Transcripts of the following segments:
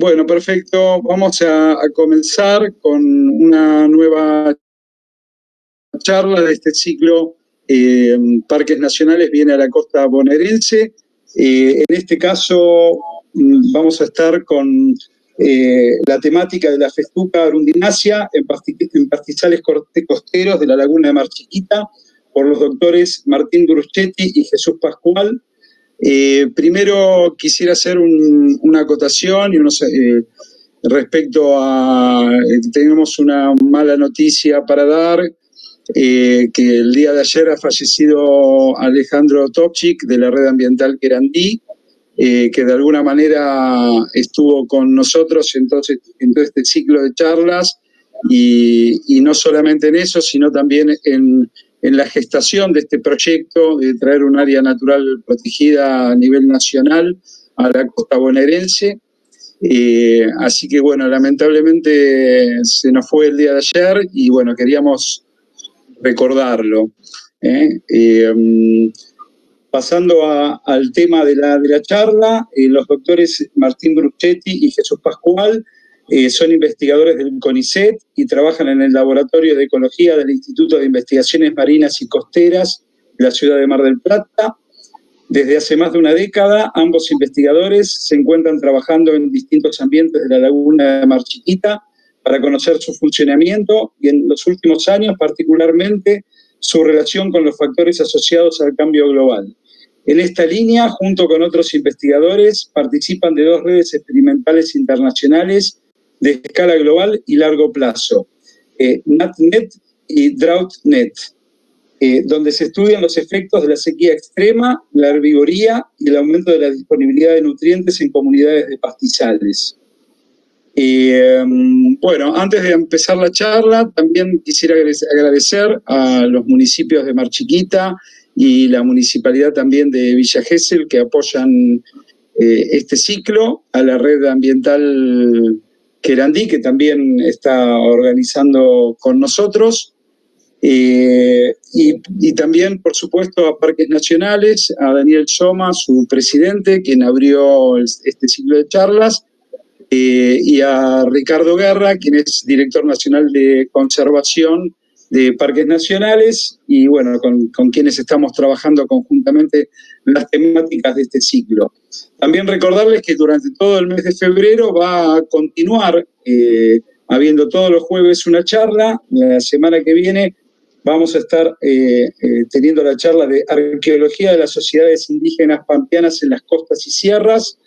Bueno, perfecto. Vamos a comenzar con una nueva charla de este ciclo Parques Nacionales viene a la costa bonaerense. En este caso vamos a estar con la temática de la festuca arundinacia en pastizales costeros de la laguna de Mar Chiquita por los doctores Martín Bruschetti y Jesús Pascual. Primero quisiera hacer una acotación respecto a tenemos una mala noticia para dar, que el día de ayer ha fallecido Alejandro Topchik de la Red Ambiental Querandí, que de alguna manera estuvo con nosotros en todo este ciclo de charlas y no solamente en eso, sino también en la gestación de este proyecto de traer un área natural protegida a nivel nacional a la costa bonaerense. Así que bueno, lamentablemente se nos fue el día de ayer y bueno, queríamos recordarlo. Pasando al tema de la charla, los doctores Martín Bruschetti y Jesús Pascual son investigadores del CONICET y trabajan en el Laboratorio de Ecología del Instituto de Investigaciones Marinas y Costeras de la ciudad de Mar del Plata. Desde hace más de una década, ambos investigadores se encuentran trabajando en distintos ambientes de la laguna de Mar Chiquita para conocer su funcionamiento y en los últimos años, particularmente, su relación con los factores asociados al cambio global. En esta línea, junto con otros investigadores, participan de 2 redes experimentales internacionales de escala global y largo plazo, NatNet y DroughtNet, donde se estudian los efectos de la sequía extrema, la herbivoría y el aumento de la disponibilidad de nutrientes en comunidades de pastizales. Bueno, antes de empezar la charla, también quisiera agradecer a los municipios de Mar Chiquita y la municipalidad también de Villa Gesell que apoyan este ciclo, a la Red Ambiental Querandí, que también está organizando con nosotros, y también, por supuesto, a Parques Nacionales, a Daniel Soma, su presidente, quien abrió este ciclo de charlas, y a Ricardo Guerra, quien es director nacional de conservación de Parques Nacionales, y bueno, con quienes estamos trabajando conjuntamente las temáticas de este ciclo. También recordarles que durante todo el mes de febrero va a continuar habiendo todos los jueves una charla. La semana que viene vamos a estar teniendo la charla de Arqueología de las Sociedades Indígenas Pampeanas en las Costas y Sierras,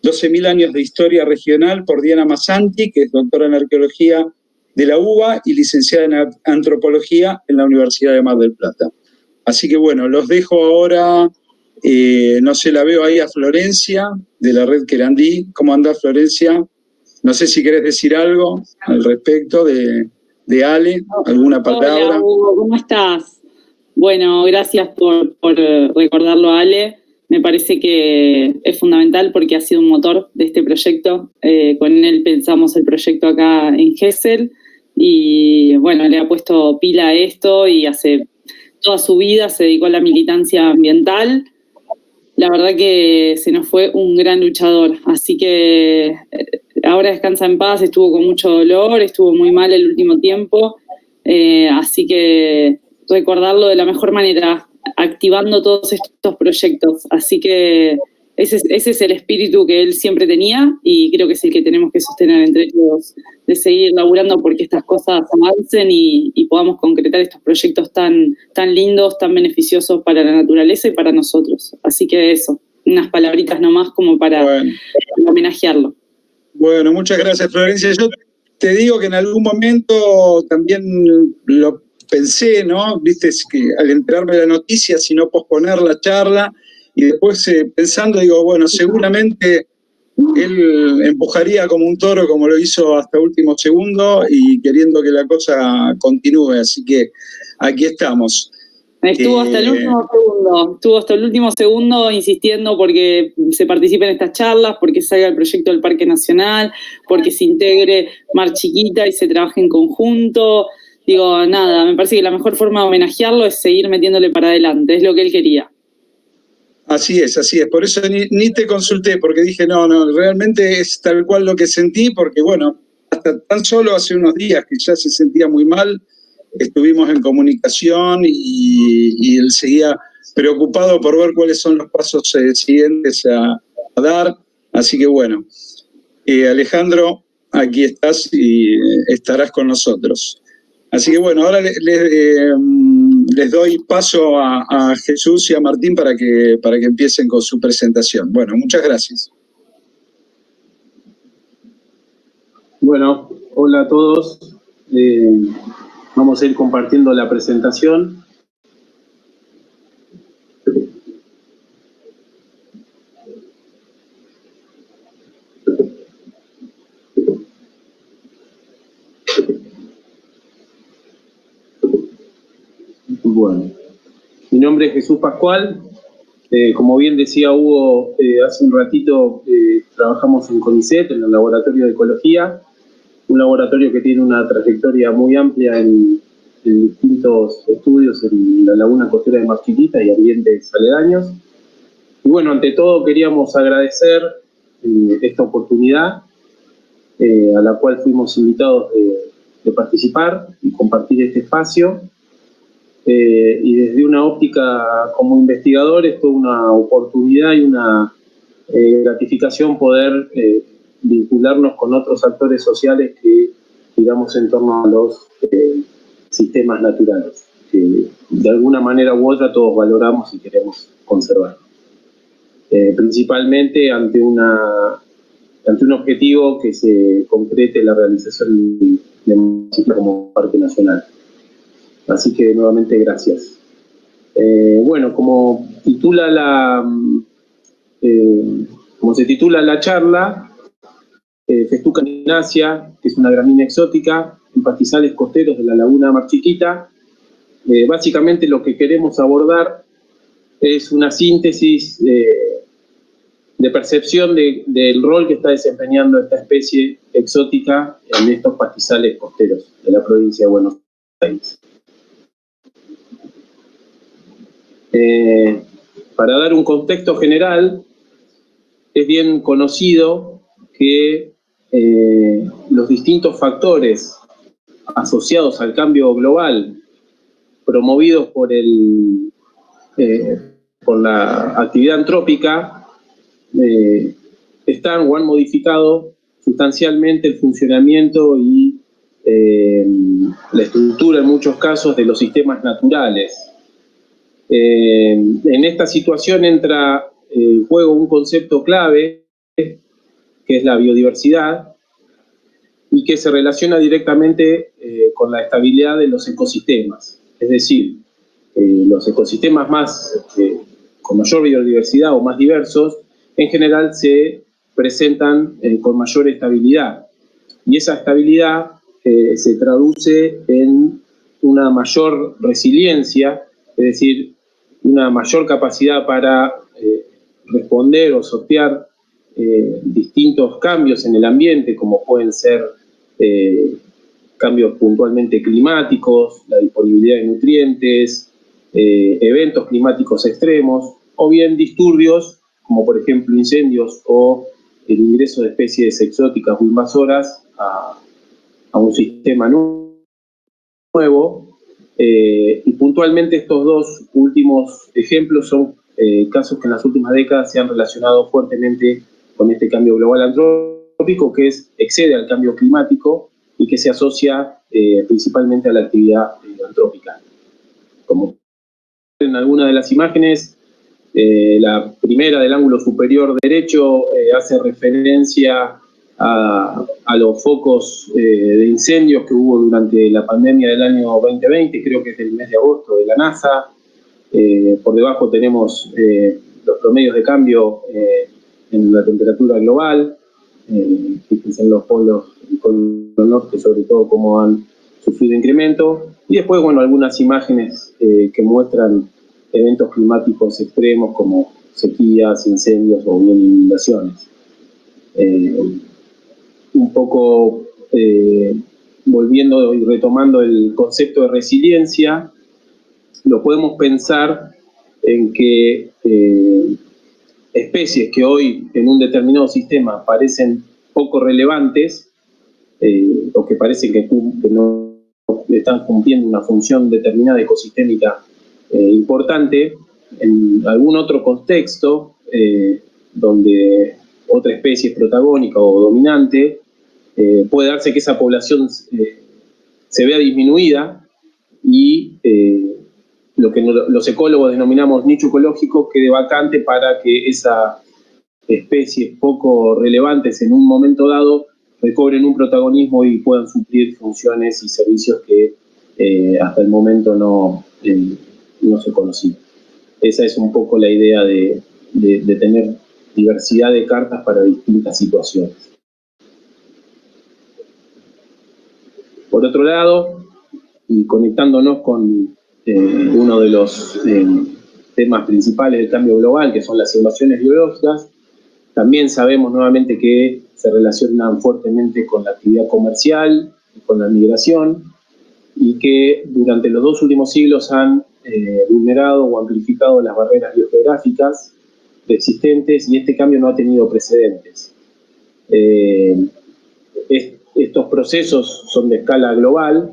12.000 años de historia regional, por Diana Massanti, que es doctora en arqueología de la UBA y licenciada en antropología en la Universidad de Mar del Plata. Así que bueno, los dejo ahora, no sé, la veo ahí a Florencia, de la Red Querandí. ¿Cómo anda, Florencia? No sé si querés decir algo al respecto de Ale, alguna palabra. Hola, Hugo, ¿cómo estás? Bueno, gracias por recordarlo a Ale. Me parece que es fundamental porque ha sido un motor de este proyecto. Con él pensamos el proyecto acá en Gesell y bueno, le ha puesto pila a esto y hace toda su vida se dedicó a la militancia ambiental. La verdad que se nos fue un gran luchador, así que ahora descansa en paz, estuvo con mucho dolor, estuvo muy mal el último tiempo, así que recordarlo de la mejor manera, activando todos estos proyectos. Así que ese es el espíritu que él siempre tenía y creo que es el que tenemos que sostener entre todos, de seguir laburando porque estas cosas avancen y podamos concretar estos proyectos tan lindos, tan beneficiosos para la naturaleza y para nosotros. Así que eso, unas palabritas nomás como para homenajearlo. Bueno, muchas gracias, Florencia. Yo te digo que en algún momento también lo pensé, ¿no? Viste, que al enterarme de la noticia, si no posponer la charla, y después pensando, digo, bueno, seguramente él empujaría como un toro, como lo hizo hasta último segundo, y queriendo que la cosa continúe, así que aquí estamos. Estuvo hasta el último segundo insistiendo porque se participe en estas charlas, porque salga el proyecto del Parque Nacional, porque se integre Mar Chiquita y se trabaje en conjunto. Digo, nada, me parece que la mejor forma de homenajearlo es seguir metiéndole para adelante, es lo que él quería. Así es, así es. Por eso ni te consulté, porque dije, no, realmente es tal cual lo que sentí, porque bueno, hasta tan solo hace unos días que ya se sentía muy mal, estuvimos en comunicación y él seguía preocupado por ver cuáles son los pasos siguientes a dar. Así que bueno, Alejandro, aquí estás y estarás con nosotros. Así que bueno, ahora les doy paso a Jesús y a Martín para que empiecen con su presentación. Bueno, muchas gracias. Bueno, hola a todos. Vamos a ir compartiendo la presentación. Bueno, mi nombre es Jesús Pascual. Como bien decía Hugo, hace un ratito trabajamos en CONICET, en el Laboratorio de Ecología, un laboratorio que tiene una trayectoria muy amplia en distintos estudios en la laguna costera de Mar Chiquita y ambientes aledaños. Y bueno, ante todo queríamos agradecer esta oportunidad a la cual fuimos invitados de participar y compartir este espacio. Y desde una óptica como investigador es toda una oportunidad y una gratificación poder vincularnos con otros actores sociales que giramos en torno a los sistemas naturales, que de alguna manera u otra todos valoramos y queremos conservar. Principalmente ante un objetivo que se concrete la realización de Mar como Parque Nacional. Así que nuevamente gracias. Bueno, como se titula la charla, Festuca echinacea, que es una gramínea exótica en pastizales costeros de la laguna Mar Chiquita. Básicamente lo que queremos abordar es una síntesis de percepción del rol que está desempeñando esta especie exótica en estos pastizales costeros de la provincia de Buenos Aires. Para dar un contexto general, es bien conocido que los distintos factores asociados al cambio global promovidos por la actividad antrópica están o han modificado sustancialmente el funcionamiento y la estructura en muchos casos de los sistemas naturales. En esta situación entra en juego un concepto clave, que es la biodiversidad, y que se relaciona directamente con la estabilidad de los ecosistemas. Es decir, los ecosistemas con mayor biodiversidad o más diversos, en general se presentan con mayor estabilidad. Y esa estabilidad se traduce en una mayor resiliencia, es decir, una mayor capacidad para responder o sortear distintos cambios en el ambiente, como pueden ser cambios puntualmente climáticos, la disponibilidad de nutrientes, eventos climáticos extremos, o bien disturbios, como por ejemplo incendios o el ingreso de especies exóticas o invasoras a un sistema nuevo. Y puntualmente estos dos últimos ejemplos son casos que en las últimas décadas se han relacionado fuertemente con este cambio global antrópico, que excede al cambio climático y que se asocia principalmente a la actividad antrópica. Como en alguna de las imágenes, la primera del ángulo superior derecho hace referencia a los focos de incendios que hubo durante la pandemia del año 2020, creo que es del mes de agosto, de la NASA. Por debajo tenemos los promedios de cambio en la temperatura global, fíjense en los polos del Polo Norte, sobre todo cómo han sufrido incremento. Y después, bueno, algunas imágenes que muestran eventos climáticos extremos como sequías, incendios o bien inundaciones. Un poco volviendo y retomando el concepto de resiliencia, lo podemos pensar en que especies que hoy en un determinado sistema parecen poco relevantes, o que parecen que no están cumpliendo una función determinada ecosistémica importante, en algún otro contexto donde otra especie es protagónica o dominante, puede darse que esa población se vea disminuida y lo que los ecólogos denominamos nicho ecológico quede vacante para que esas especies poco relevantes en un momento dado recobren un protagonismo y puedan suplir funciones y servicios que hasta el momento no se conocían. Esa es un poco la idea de tener diversidad de cartas para distintas situaciones. Por otro lado, y conectándonos con uno de los temas principales del cambio global, que son las invasiones biológicas, también sabemos nuevamente que se relacionan fuertemente con la actividad comercial y con la migración, y que durante los 2 últimos siglos han vulnerado o amplificado las barreras biogeográficas existentes, y este cambio no ha tenido precedentes. Estos procesos son de escala global,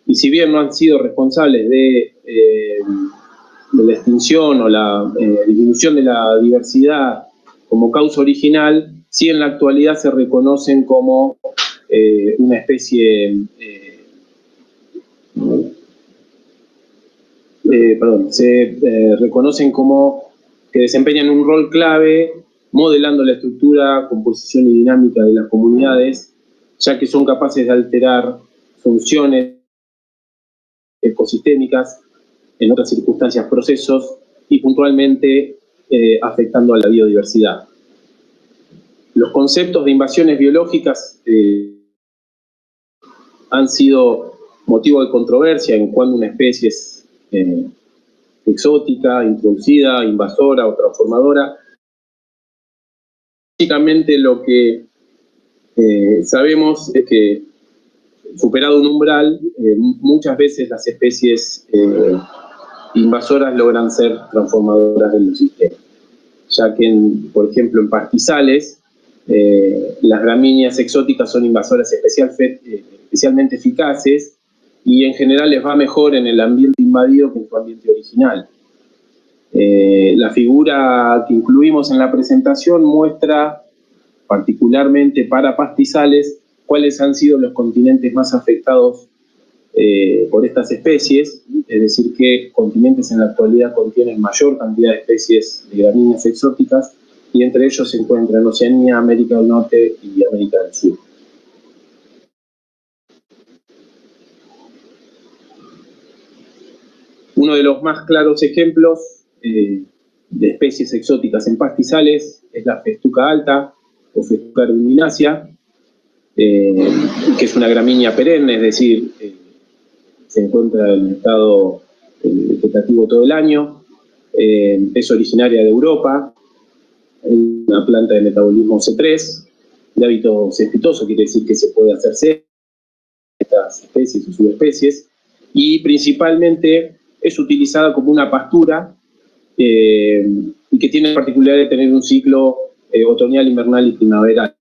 y si bien no han sido responsables de la extinción o la disminución de la diversidad como causa original, sí en la actualidad se reconocen como una especie, se reconocen como que desempeñan un rol clave modelando la estructura, composición y dinámica de las comunidades, ya que son capaces de alterar funciones ecosistémicas, en otras circunstancias procesos, y puntualmente afectando a la biodiversidad. Los conceptos de invasiones biológicas han sido motivo de controversia en cuando una especie es exótica, introducida, invasora o transformadora. Básicamente lo que sabemos es que, superado un umbral, muchas veces las especies invasoras logran ser transformadoras del ecosistema, ya que, por ejemplo, en pastizales, las gramíneas exóticas son invasoras especialmente eficaces, y en general les va mejor en el ambiente invadido que en su ambiente original. La figura que incluimos en la presentación muestra, particularmente para pastizales, cuáles han sido los continentes más afectados por estas especies, es decir, que continentes en la actualidad contienen mayor cantidad de especies de gramíneas exóticas, y entre ellos se encuentran Oceanía, América del Norte y América del Sur. Uno de los más claros ejemplos de especies exóticas en pastizales es la festuca alta o Festuca aeruginosa, que es una gramínea perenne, es decir, se encuentra en estado vegetativo todo el año, es originaria de Europa, es una planta de metabolismo C3, de hábito cespitoso, quiere decir que se puede hacer cesta, estas especies o subespecies, y principalmente es utilizada como una pastura y que tiene la particularidad de tener un ciclo otoñal, invernal y primaveral.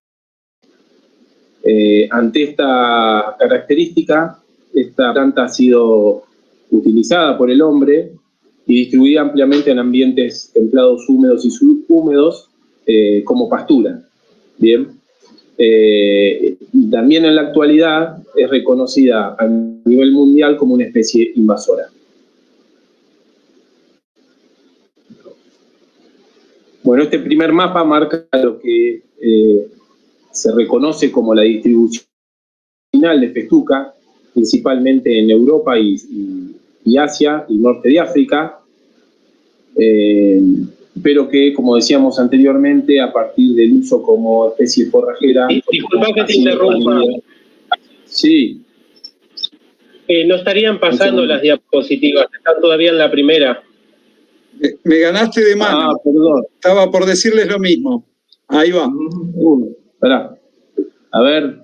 Ante esta característica, esta planta ha sido utilizada por el hombre y distribuida ampliamente en ambientes templados, húmedos y subhúmedos como pastura. Bien. También en la actualidad es reconocida a nivel mundial como una especie invasora. Bueno, este primer mapa marca lo que se reconoce como la distribución final de festuca, principalmente en Europa y Asia y norte de África, pero que, como decíamos anteriormente, a partir del uso como especie forrajera... Disculpa que te interrumpa. Sí. No estarían pasando las diapositivas, están todavía en la primera. Me ganaste de mano. Perdón. Estaba por decirles lo mismo. Ahí va. Esperá. A ver,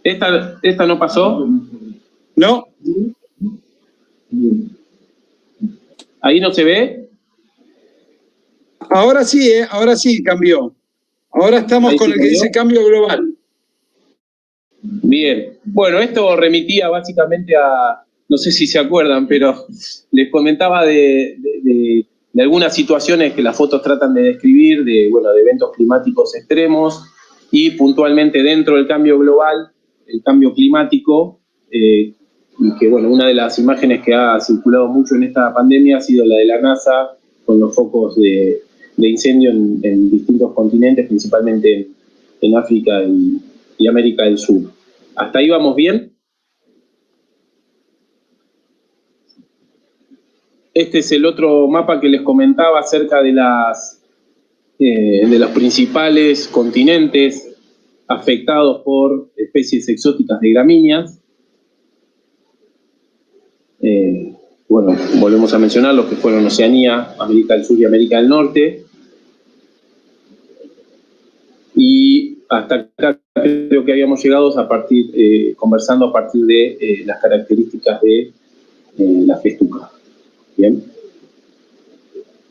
¿esta no pasó? ¿No? ¿Ahí no se ve? Ahora sí cambió. Ahora estamos con el que dice cambio global. Bien, bueno, esto remitía básicamente a, no sé si se acuerdan, pero les comentaba de algunas situaciones que las fotos tratan de describir, de eventos climáticos extremos y puntualmente dentro del cambio global, el cambio climático, y que una de las imágenes que ha circulado mucho en esta pandemia ha sido la de la NASA con los focos de incendio en distintos continentes, principalmente en África y América del Sur. ¿Hasta ahí vamos bien? Este es el otro mapa que les comentaba acerca de los principales continentes afectados por especies exóticas de gramíneas. Volvemos a mencionar los que fueron Oceanía, América del Sur y América del Norte. Y hasta acá creo que habíamos llegado conversando a partir de las características de la festuca. Bien.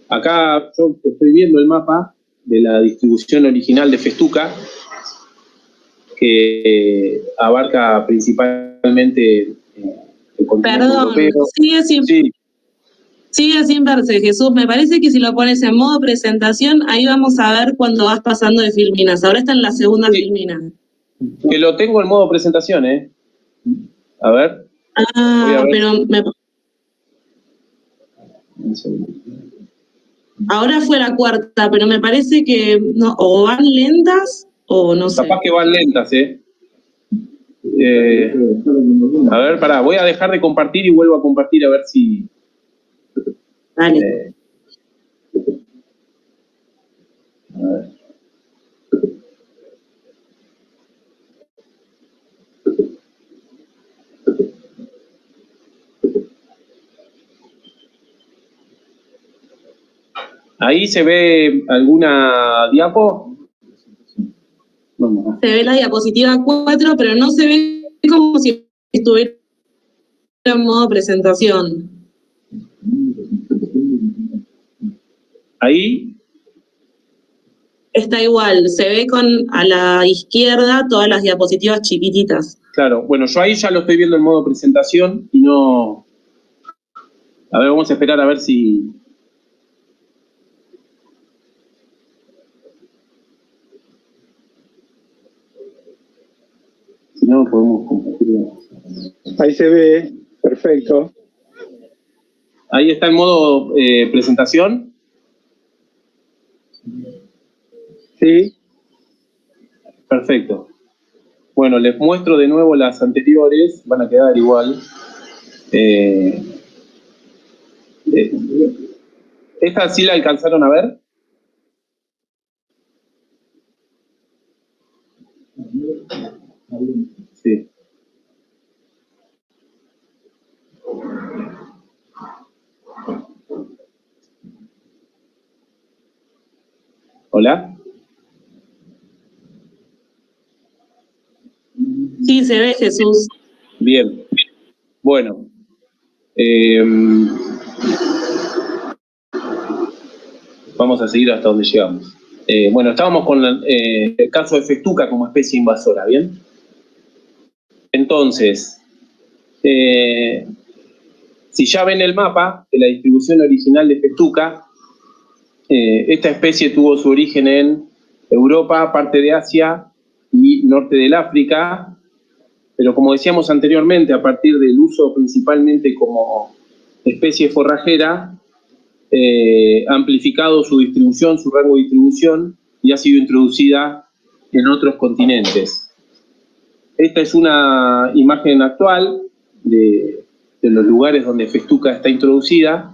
Acá yo estoy viendo el mapa de la distribución original de festuca, que abarca principalmente el continente europeo. Sigue sin verse, Jesús. Me parece que si lo pones en modo presentación, ahí vamos a ver cuando vas pasando de filminas. Ahora está en la segunda filmina. Que lo tengo en modo presentación, ¿eh? A ver. Pero ahora fue la cuarta, pero me parece que no, o van lentas o no sé. Capaz que van lentas, ¿eh? A ver, pará, voy a dejar de compartir y vuelvo a compartir a ver si... Dale. A ver. ¿Ahí se ve alguna diapo? Se ve la diapositiva 4, pero no se ve como si estuviera en modo presentación. ¿Ahí? Está igual, se ve a la izquierda todas las diapositivas chiquititas. Claro, bueno, yo ahí ya lo estoy viendo en modo presentación y no... A ver, vamos a esperar a ver si... Si no, podemos compartir. Ahí se ve, perfecto. Ahí está en modo presentación. Sí. Perfecto. Bueno, les muestro de nuevo las anteriores, van a quedar igual. ¿Esta sí la alcanzaron a ver? Sí. ¿Hola? Sí, se ve, Jesús. Bien. Bueno. Vamos a seguir hasta donde llegamos. Bueno, estábamos con el caso de festuca como especie invasora, ¿bien? Entonces, si ya ven el mapa de la distribución original de festuca, esta especie tuvo su origen en Europa, parte de Asia y norte del África, pero como decíamos anteriormente, a partir del uso principalmente como especie forrajera, ha amplificado su distribución, su rango de distribución, y ha sido introducida en otros continentes. Esta es una imagen actual de los lugares donde festuca está introducida,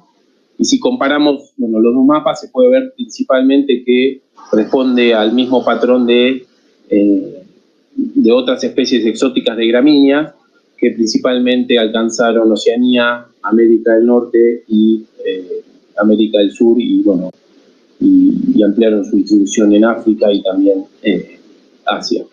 y si comparamos los dos mapas se puede ver principalmente que responde al mismo patrón de otras especies exóticas de gramíneas que principalmente alcanzaron Oceanía, América del Norte y América del Sur y ampliaron su distribución en África y también Asia.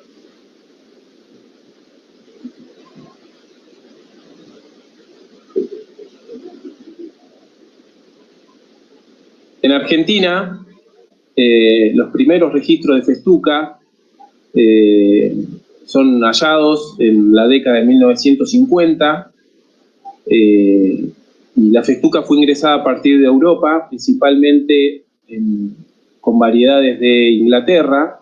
En Argentina los primeros registros de festuca son hallados en la década de 1950, y la festuca fue ingresada a partir de Europa, principalmente con variedades de Inglaterra,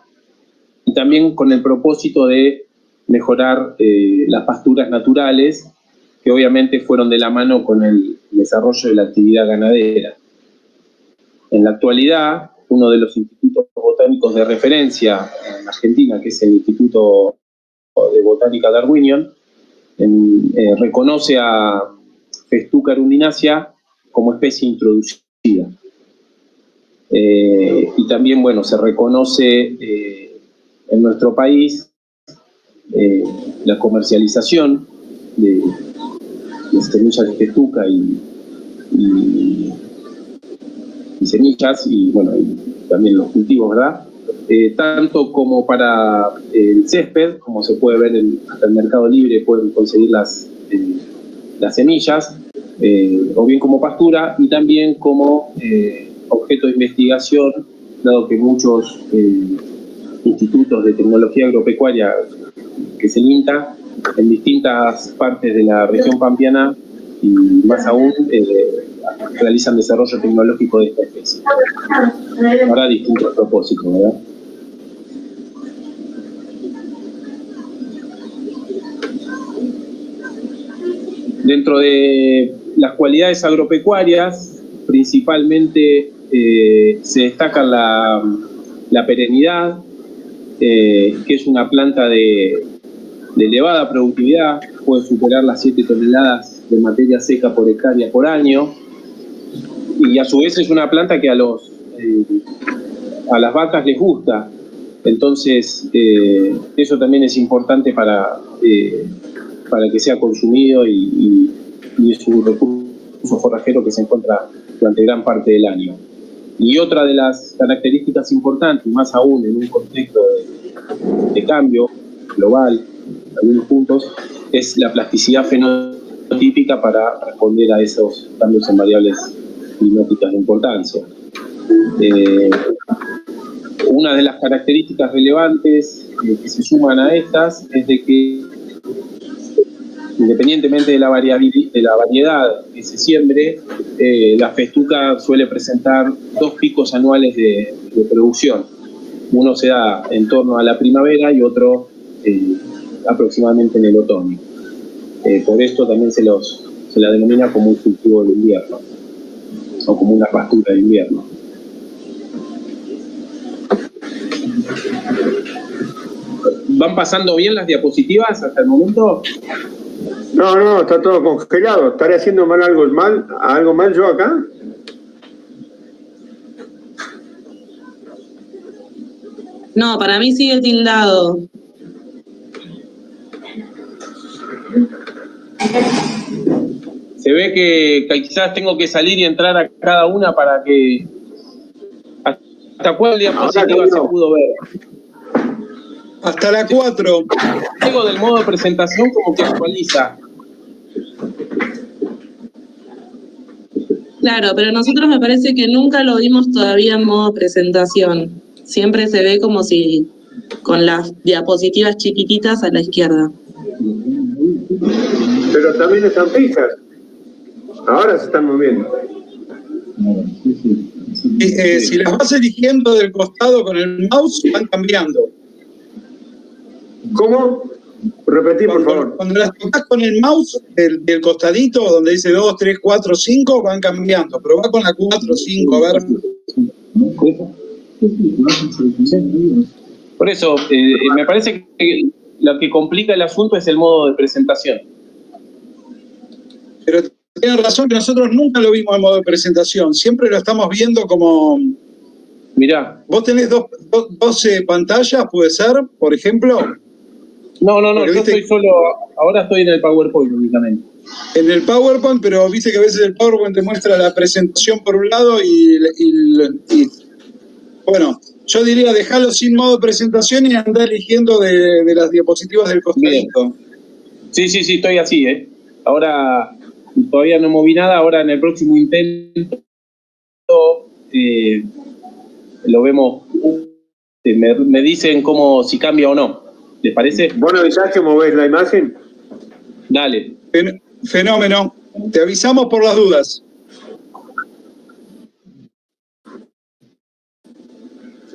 y también con el propósito de mejorar las pasturas naturales, que obviamente fueron de la mano con el desarrollo de la actividad ganadera. En la actualidad, uno de los institutos botánicos de referencia en Argentina, que es el Instituto de Botánica Darwinian, reconoce a Festuca arundinacea como especie introducida. Y también, bueno, se reconoce en nuestro país la comercialización de semillas de festuca y semillas, y bueno, y también los cultivos, ¿verdad? Tanto como para el césped, como se puede ver hasta el Mercado Libre, pueden conseguir las semillas, o bien como pastura, y también como objeto de investigación, dado que muchos institutos de tecnología agropecuaria, que es el INTA, en distintas partes de la región pampeana, y más aún, realizan desarrollo tecnológico de esta especie. Para distintos propósitos, ¿verdad? Dentro de las cualidades agropecuarias, principalmente se destaca la perennidad, que es una planta de elevada productividad, puede superar las 7 toneladas de materia seca por hectárea por año, y a su vez es una planta que a las vacas les gusta. Entonces, eso también es importante para que sea consumido, y es un recurso forrajero que se encuentra durante gran parte del año. Y otra de las características importantes, más aún en un contexto de cambio global, en algunos puntos, es la plasticidad fenotípica para responder a esos cambios en variables climáticas de importancia. Una de las características relevantes que se suman a estas es de que, independientemente de la variedad que se siembre, la festuca suele presentar 2 picos anuales de producción. Uno se da en torno a la primavera y otro aproximadamente en el otoño. Por esto también se la denomina como un cultivo de invierno, o como una pastura de invierno. ¿Van pasando bien las diapositivas hasta el momento? No, está todo congelado. ¿Estaré haciendo algo mal yo acá? No, para mí sigue tildado. Se ve que quizás tengo que salir y entrar a cada una para que... ¿Hasta cuál diapositiva se pudo ver? Hasta la 4. Algo del modo de presentación como que actualiza. Claro, pero nosotros me parece que nunca lo vimos todavía en modo presentación. Siempre se ve como si con las diapositivas chiquititas a la izquierda. Pero también están fijas. Ahora se están moviendo. Si las vas eligiendo del costado con el mouse, van cambiando. ¿Cómo? Repetí, por favor. Cuando las tocas con el mouse del costadito, donde dice 2, 3, 4, 5, van cambiando. Pero va con la 4, 5, a ver. Por eso, me parece que lo que complica el asunto es el modo de presentación. Pero tienes razón que nosotros nunca lo vimos en modo de presentación. Siempre lo estamos viendo como... Mirá. ¿Vos tenés 12 pantallas, puede ser, por ejemplo? No, yo estoy solo... Ahora estoy en el PowerPoint únicamente. En el PowerPoint, pero viste que a veces el PowerPoint te muestra la presentación por un lado y bueno, yo diría dejarlo sin modo de presentación y andar eligiendo de las diapositivas del costadito. Sí, estoy así, Ahora todavía no moví nada, ahora en el próximo intento lo vemos, me dicen si cambia o no. ¿Les parece? ¿Vos no avisás que movés la imagen? Dale. Fenómeno. Te avisamos por las dudas.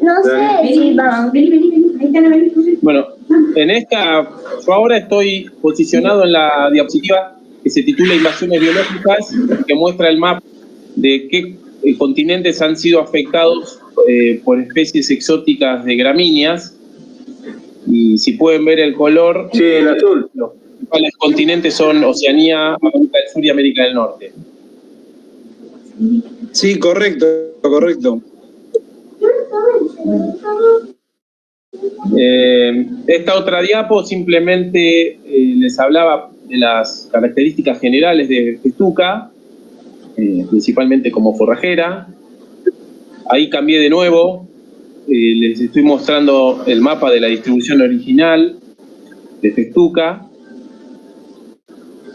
No sé si vamos. Vení. Bueno, yo ahora estoy posicionado en la diapositiva que se titula Invasiones biológicas, que muestra el mapa de qué continentes han sido afectados por especies exóticas de gramíneas. Y si pueden ver el color, sí, el azul. Los principales continentes son Oceanía, América del Sur y América del Norte. Sí, correcto. Esta otra diapo simplemente les hablaba de las características generales de Festuca, principalmente como forrajera. Ahí cambié de nuevo, les estoy mostrando el mapa de la distribución original de Festuca,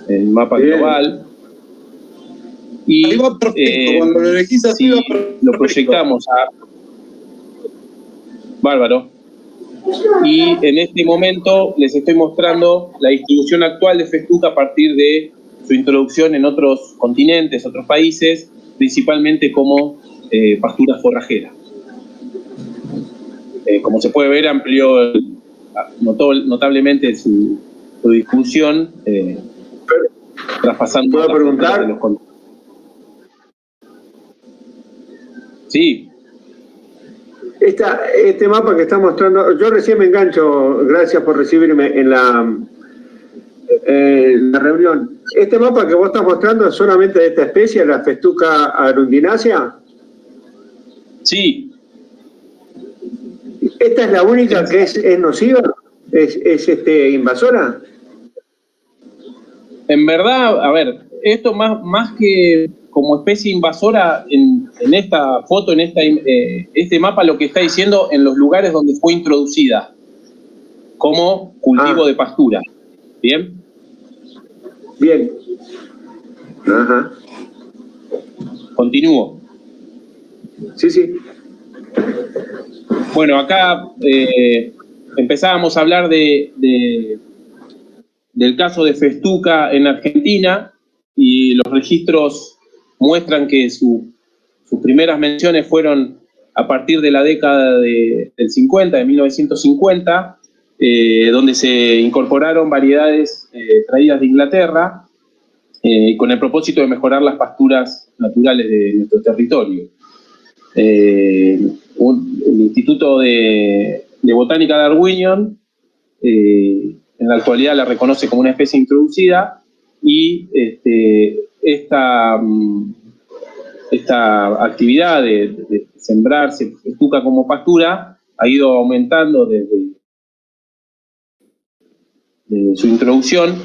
el mapa global. Y ahí va perfecto, cuando lo elegís así va perfecto. Lo proyectamos a... Bárbaro. Y en este momento les estoy mostrando la distribución actual de Festuca a partir de su introducción en otros continentes, otros países, principalmente como pastura forrajera. Como se puede ver, amplió notablemente su distribución, traspasando... ¿Puedo preguntar? Sí. Este mapa que está mostrando, yo recién me engancho, gracias por recibirme en la reunión. ¿Este mapa que vos estás mostrando es solamente de esta especie, la Festuca arundinacea? Sí. ¿Esta es la única que es nociva? ¿Es invasora? En verdad, a ver, esto más que como especie invasora, en esta foto, en este mapa, lo que está diciendo en los lugares donde fue introducida como cultivo de pastura. ¿Bien? Bien. Ajá. Continúo. Sí. Bueno, acá empezábamos a hablar del caso de Festuca en Argentina, y los registros muestran que sus primeras menciones fueron a partir de la década del 50, de 1950, donde se incorporaron variedades traídas de Inglaterra con el propósito de mejorar las pasturas naturales de nuestro territorio. El Instituto de Botánica Darwinian en la actualidad la reconoce como una especie introducida, y esta actividad de sembrarse Festuca como pastura ha ido aumentando desde su introducción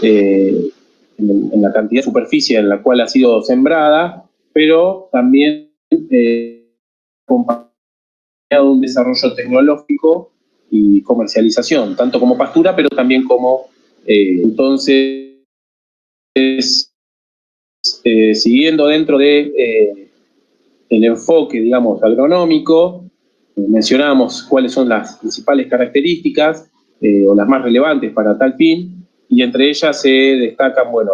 en la cantidad de superficie en la cual ha sido sembrada, pero también acompañado de un desarrollo tecnológico y comercialización, tanto como pastura, pero también como entonces siguiendo dentro de el enfoque, digamos, agronómico, mencionamos cuáles son las principales características o las más relevantes para tal fin, y entre ellas se destacan, bueno,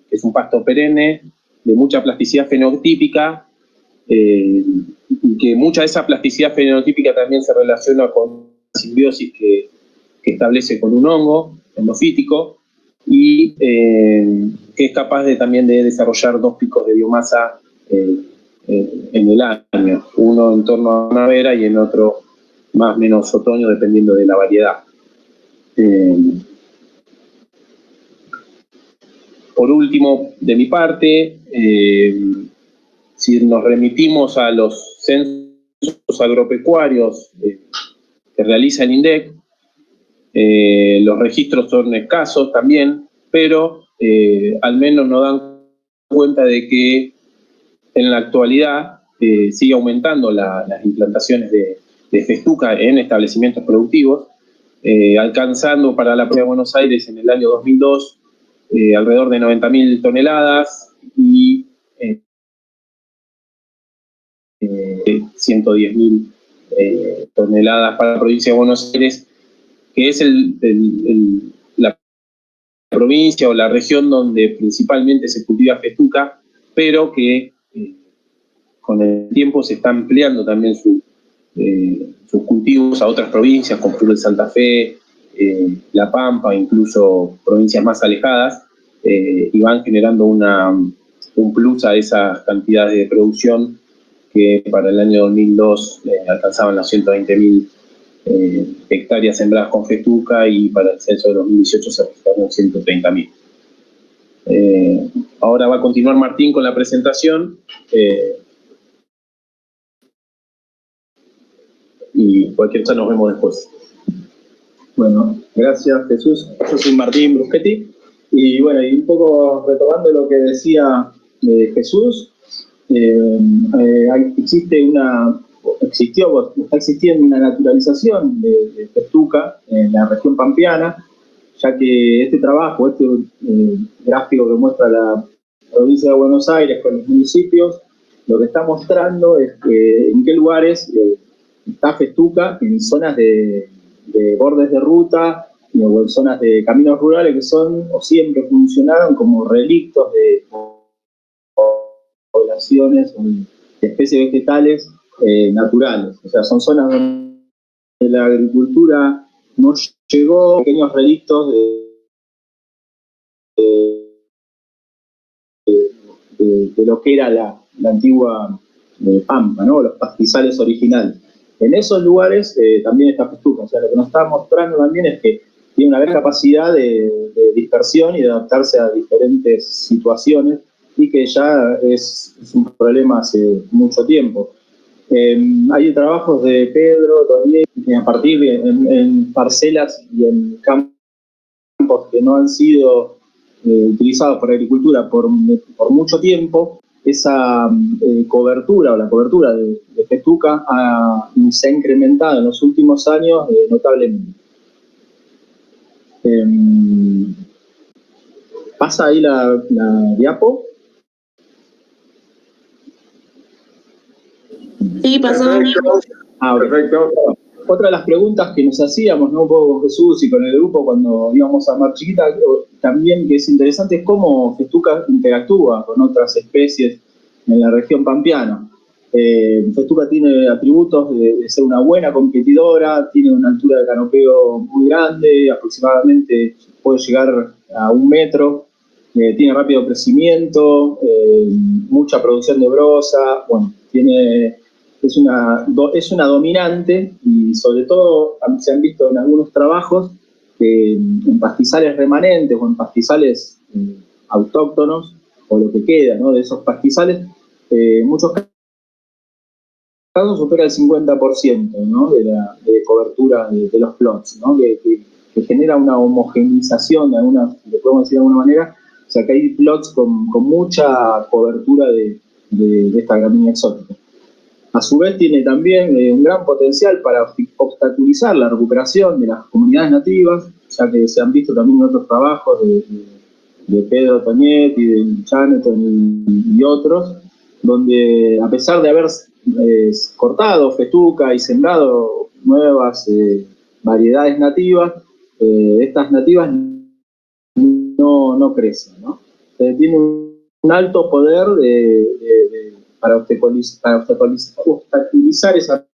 que es un pasto perenne de mucha plasticidad fenotípica, y que mucha de esa plasticidad fenotípica también se relaciona con la simbiosis que establece con un hongo endofítico, y que es capaz también de desarrollar 2 picos de biomasa en el año, uno en torno a primavera y en otro más o menos otoño, dependiendo de la variedad. Por último, de mi parte, si nos remitimos a los censos agropecuarios que realiza el INDEC, los registros son escasos también, pero al menos nos dan cuenta de que en la actualidad sigue aumentando las implantaciones de Festuca en establecimientos productivos, alcanzando para la provincia de Buenos Aires en el año 2002 alrededor de 90.000 toneladas, y 110.000 toneladas para la provincia de Buenos Aires, que es la provincia o la región donde principalmente se cultiva festuca, pero que con el tiempo se está ampliando también sus cultivos a otras provincias, como Cruz de Santa Fe, La Pampa, incluso provincias más alejadas, y van generando un plus a esas cantidades de producción que para el año 2002 alcanzaban las 120.000 hectáreas sembradas con festuca, y para el censo de 2018 se registraron 130.000. Ahora va a continuar Martín con la presentación, y cualquier cosa nos vemos después. Bueno, gracias Jesús. Yo soy Martín Bruschetti, y bueno, y un poco retomando lo que decía Jesús, está existiendo una naturalización de festuca en la región pampeana, ya que este trabajo, gráfico que muestra la provincia de Buenos Aires con los municipios, lo que está mostrando es en qué lugares está festuca, en zonas de bordes de ruta o en zonas de caminos rurales que son o siempre funcionaron como relictos de poblaciones o de especies vegetales naturales. O sea, son zonas donde la agricultura no llegó, pequeños relictos de lo que era la antigua pampa, ¿no? Los pastizales originales. En esos lugares también está festuca. O sea, lo que nos está mostrando también es que tiene una gran capacidad de dispersión y de adaptarse a diferentes situaciones, y que ya es un problema hace mucho tiempo. Hay trabajos de Pedro también a partir en parcelas y en campos que no han sido utilizados por agricultura por mucho tiempo. Esa cobertura o la cobertura de festuca se ha incrementado en los últimos años notablemente. Pasa ahí la diapo. Sí, pasó. Perfecto. Otra de las preguntas que nos hacíamos, ¿no? Un poco con Jesús y con el grupo cuando íbamos a Mar Chiquita, también que es interesante, es cómo festuca interactúa con otras especies en la región pampeana. Festuca tiene atributos de ser una buena competidora, tiene una altura de canopeo muy grande, aproximadamente puede llegar a 1 metro, tiene rápido crecimiento, mucha producción de brosa, bueno, es una dominante, y sobre todo se han visto en algunos trabajos que en pastizales remanentes o en pastizales autóctonos, o lo que queda, ¿no?, de esos pastizales, en muchos casos supera el 50%, ¿no?, de cobertura de los plots, ¿no?, que genera una homogeneización, le podemos decir de alguna manera. O sea, que hay plots con mucha cobertura de esta gramínea exótica. A su vez tiene también un gran potencial para obstaculizar la recuperación de las comunidades nativas, ya que se han visto también en otros trabajos de Pedro Toñet y de Chaneton y otros, donde a pesar de haber cortado festuca y sembrado nuevas variedades nativas, estas nativas no crecen, ¿no? Tiene un alto poder para obstaculizar esa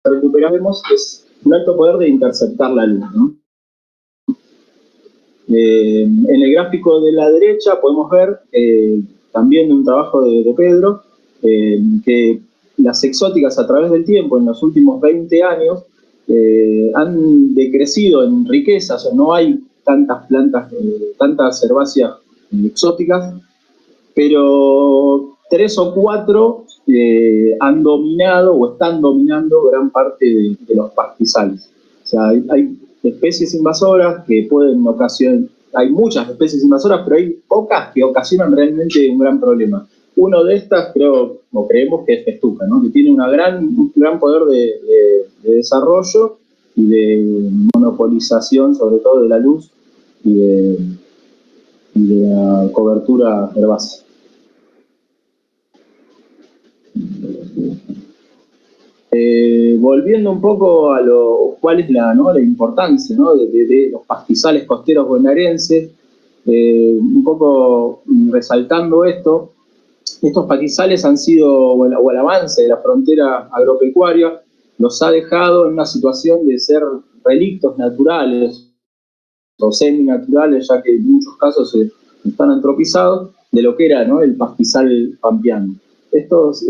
recuperación, es un alto poder de interceptar la luz, ¿no? En el gráfico de la derecha podemos ver también un trabajo de Pedro, que las exóticas a través del tiempo, en los últimos 20 años, han decrecido en riqueza. O sea, no hay tantas plantas, tantas herbáceas exóticas, pero 3 o 4 han dominado o están dominando gran parte de los pastizales. O sea, hay especies invasoras que pueden ocasionar, hay muchas especies invasoras, pero hay pocas que ocasionan realmente un gran problema. Uno de estas creemos que es festuca, ¿no?, que tiene un gran poder de desarrollo y de monopolización, sobre todo de la luz y de la cobertura herbácea. Volviendo un poco a cuál es la importancia, ¿no? de los pastizales costeros bonaerenses, un poco resaltando esto, estos pastizales han sido, o el avance de la frontera agropecuaria, los ha dejado en una situación de ser relictos naturales o seminaturales, ya que en muchos casos están antropizados, de lo que era, ¿no?, el pastizal pampeano. Estos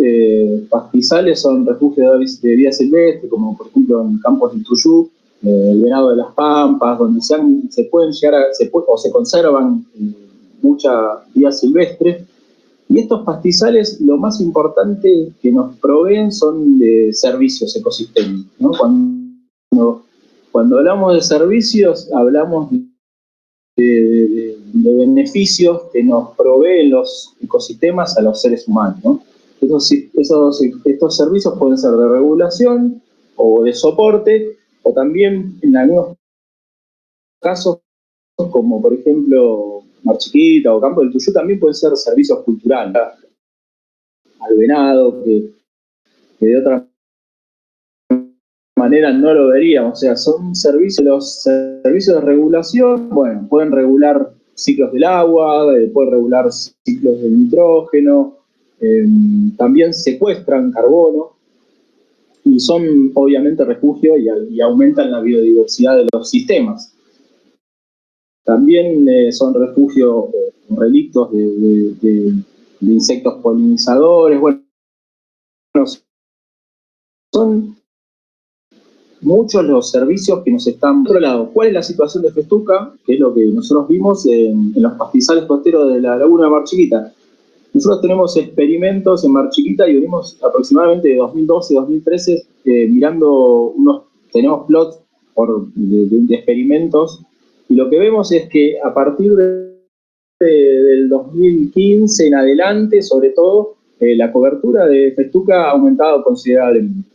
pastizales son refugios de vida silvestre, como por ejemplo en campos de Tuyú, el Venado de las Pampas, donde se pueden llegar o se conservan mucha vida silvestre. Y estos pastizales, lo más importante que nos proveen son de servicios ecosistémicos, ¿no? Cuando hablamos de servicios, hablamos de beneficios que nos proveen los ecosistemas a los seres humanos, ¿no? Estos servicios pueden ser de regulación o de soporte, o también en algunos casos, como por ejemplo Mar Chiquita o Campo del Tuyú, también pueden ser servicios culturales al venado, que de otra manera no lo veríamos. O sea, son servicios, los servicios de regulación, bueno, pueden regular ciclos del agua, pueden regular ciclos del nitrógeno, también secuestran carbono y son obviamente refugio y aumentan la biodiversidad de los sistemas. También son refugio, relictos de insectos polinizadores. Bueno, son muchos los servicios que nos están... Por otro lado, ¿cuál es la situación de Festuca? Que es lo que nosotros vimos en los pastizales costeros de la laguna de Mar Chiquita. Nosotros tenemos experimentos en Mar Chiquita y venimos aproximadamente de 2012, 2013 mirando tenemos plots de experimentos, y lo que vemos es que a partir del 2015 en adelante, sobre todo, la cobertura de Festuca ha aumentado considerablemente.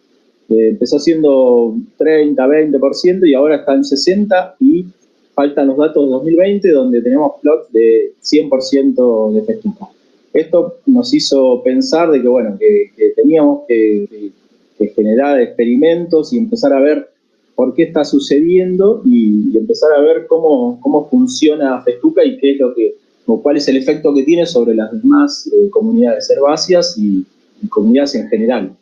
Empezó siendo 30, 20% y ahora está en 60%, y faltan los datos de 2020 donde tenemos plots de 100% de Festuca. Esto nos hizo pensar de que, bueno, que teníamos que generar experimentos y empezar a ver por qué está sucediendo y empezar a ver cómo funciona Festuca y qué es cuál es el efecto que tiene sobre las demás comunidades herbáceas y comunidades en general.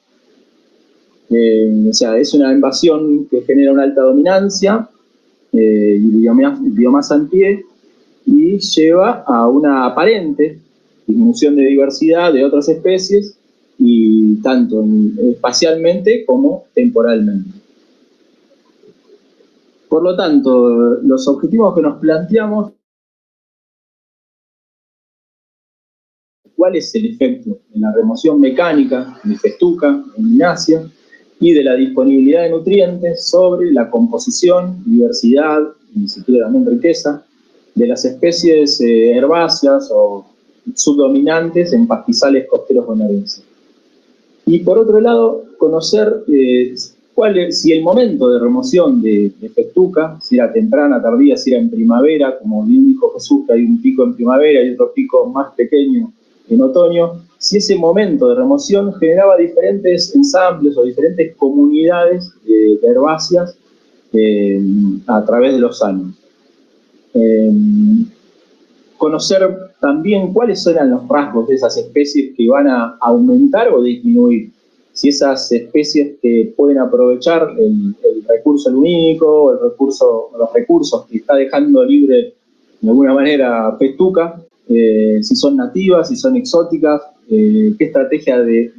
O sea, es una invasión que genera una alta dominancia y biomasa en pie, y lleva a una aparente disminución de diversidad de otras especies, y tanto espacialmente como temporalmente. Por lo tanto, los objetivos que nos planteamos: ¿cuál es el efecto de la remoción mecánica de Festuca en Linasia y de la disponibilidad de nutrientes sobre la composición, diversidad y, si quiere, también riqueza de las especies herbáceas o subdominantes en pastizales costeros bonaerenses? Y por otro lado, conocer si el momento de remoción de Festuca, si era temprana, tardía, si era en primavera, como bien dijo Jesús, que hay un pico en primavera y otro pico más pequeño en otoño, si ese momento de remoción generaba diferentes ensambles o diferentes comunidades de herbáceas a través de los años. Conocer también cuáles eran los rasgos de esas especies que van a aumentar o disminuir. Si esas especies que pueden aprovechar el recurso lumínico, los recursos que está dejando libre de alguna manera Festuca, si son nativas, si son exóticas, qué estrategia de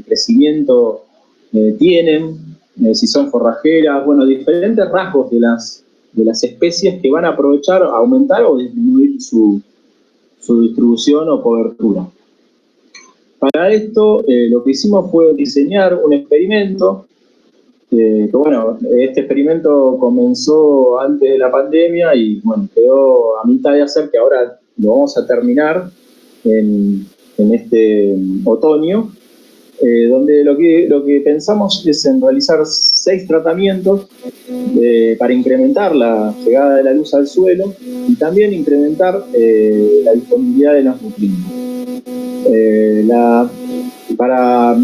crecimiento tienen, si son forrajeras, bueno, diferentes rasgos de las especies que van a aprovechar, aumentar o disminuir su distribución o cobertura. Para esto, lo que hicimos fue diseñar un experimento, bueno, este experimento comenzó antes de la pandemia y, bueno, quedó a mitad de hacer, que ahora lo vamos a terminar en este otoño, donde lo que pensamos es en realizar 6 tratamientos para incrementar la llegada de la luz al suelo y también incrementar la disponibilidad de los nutrientes. Para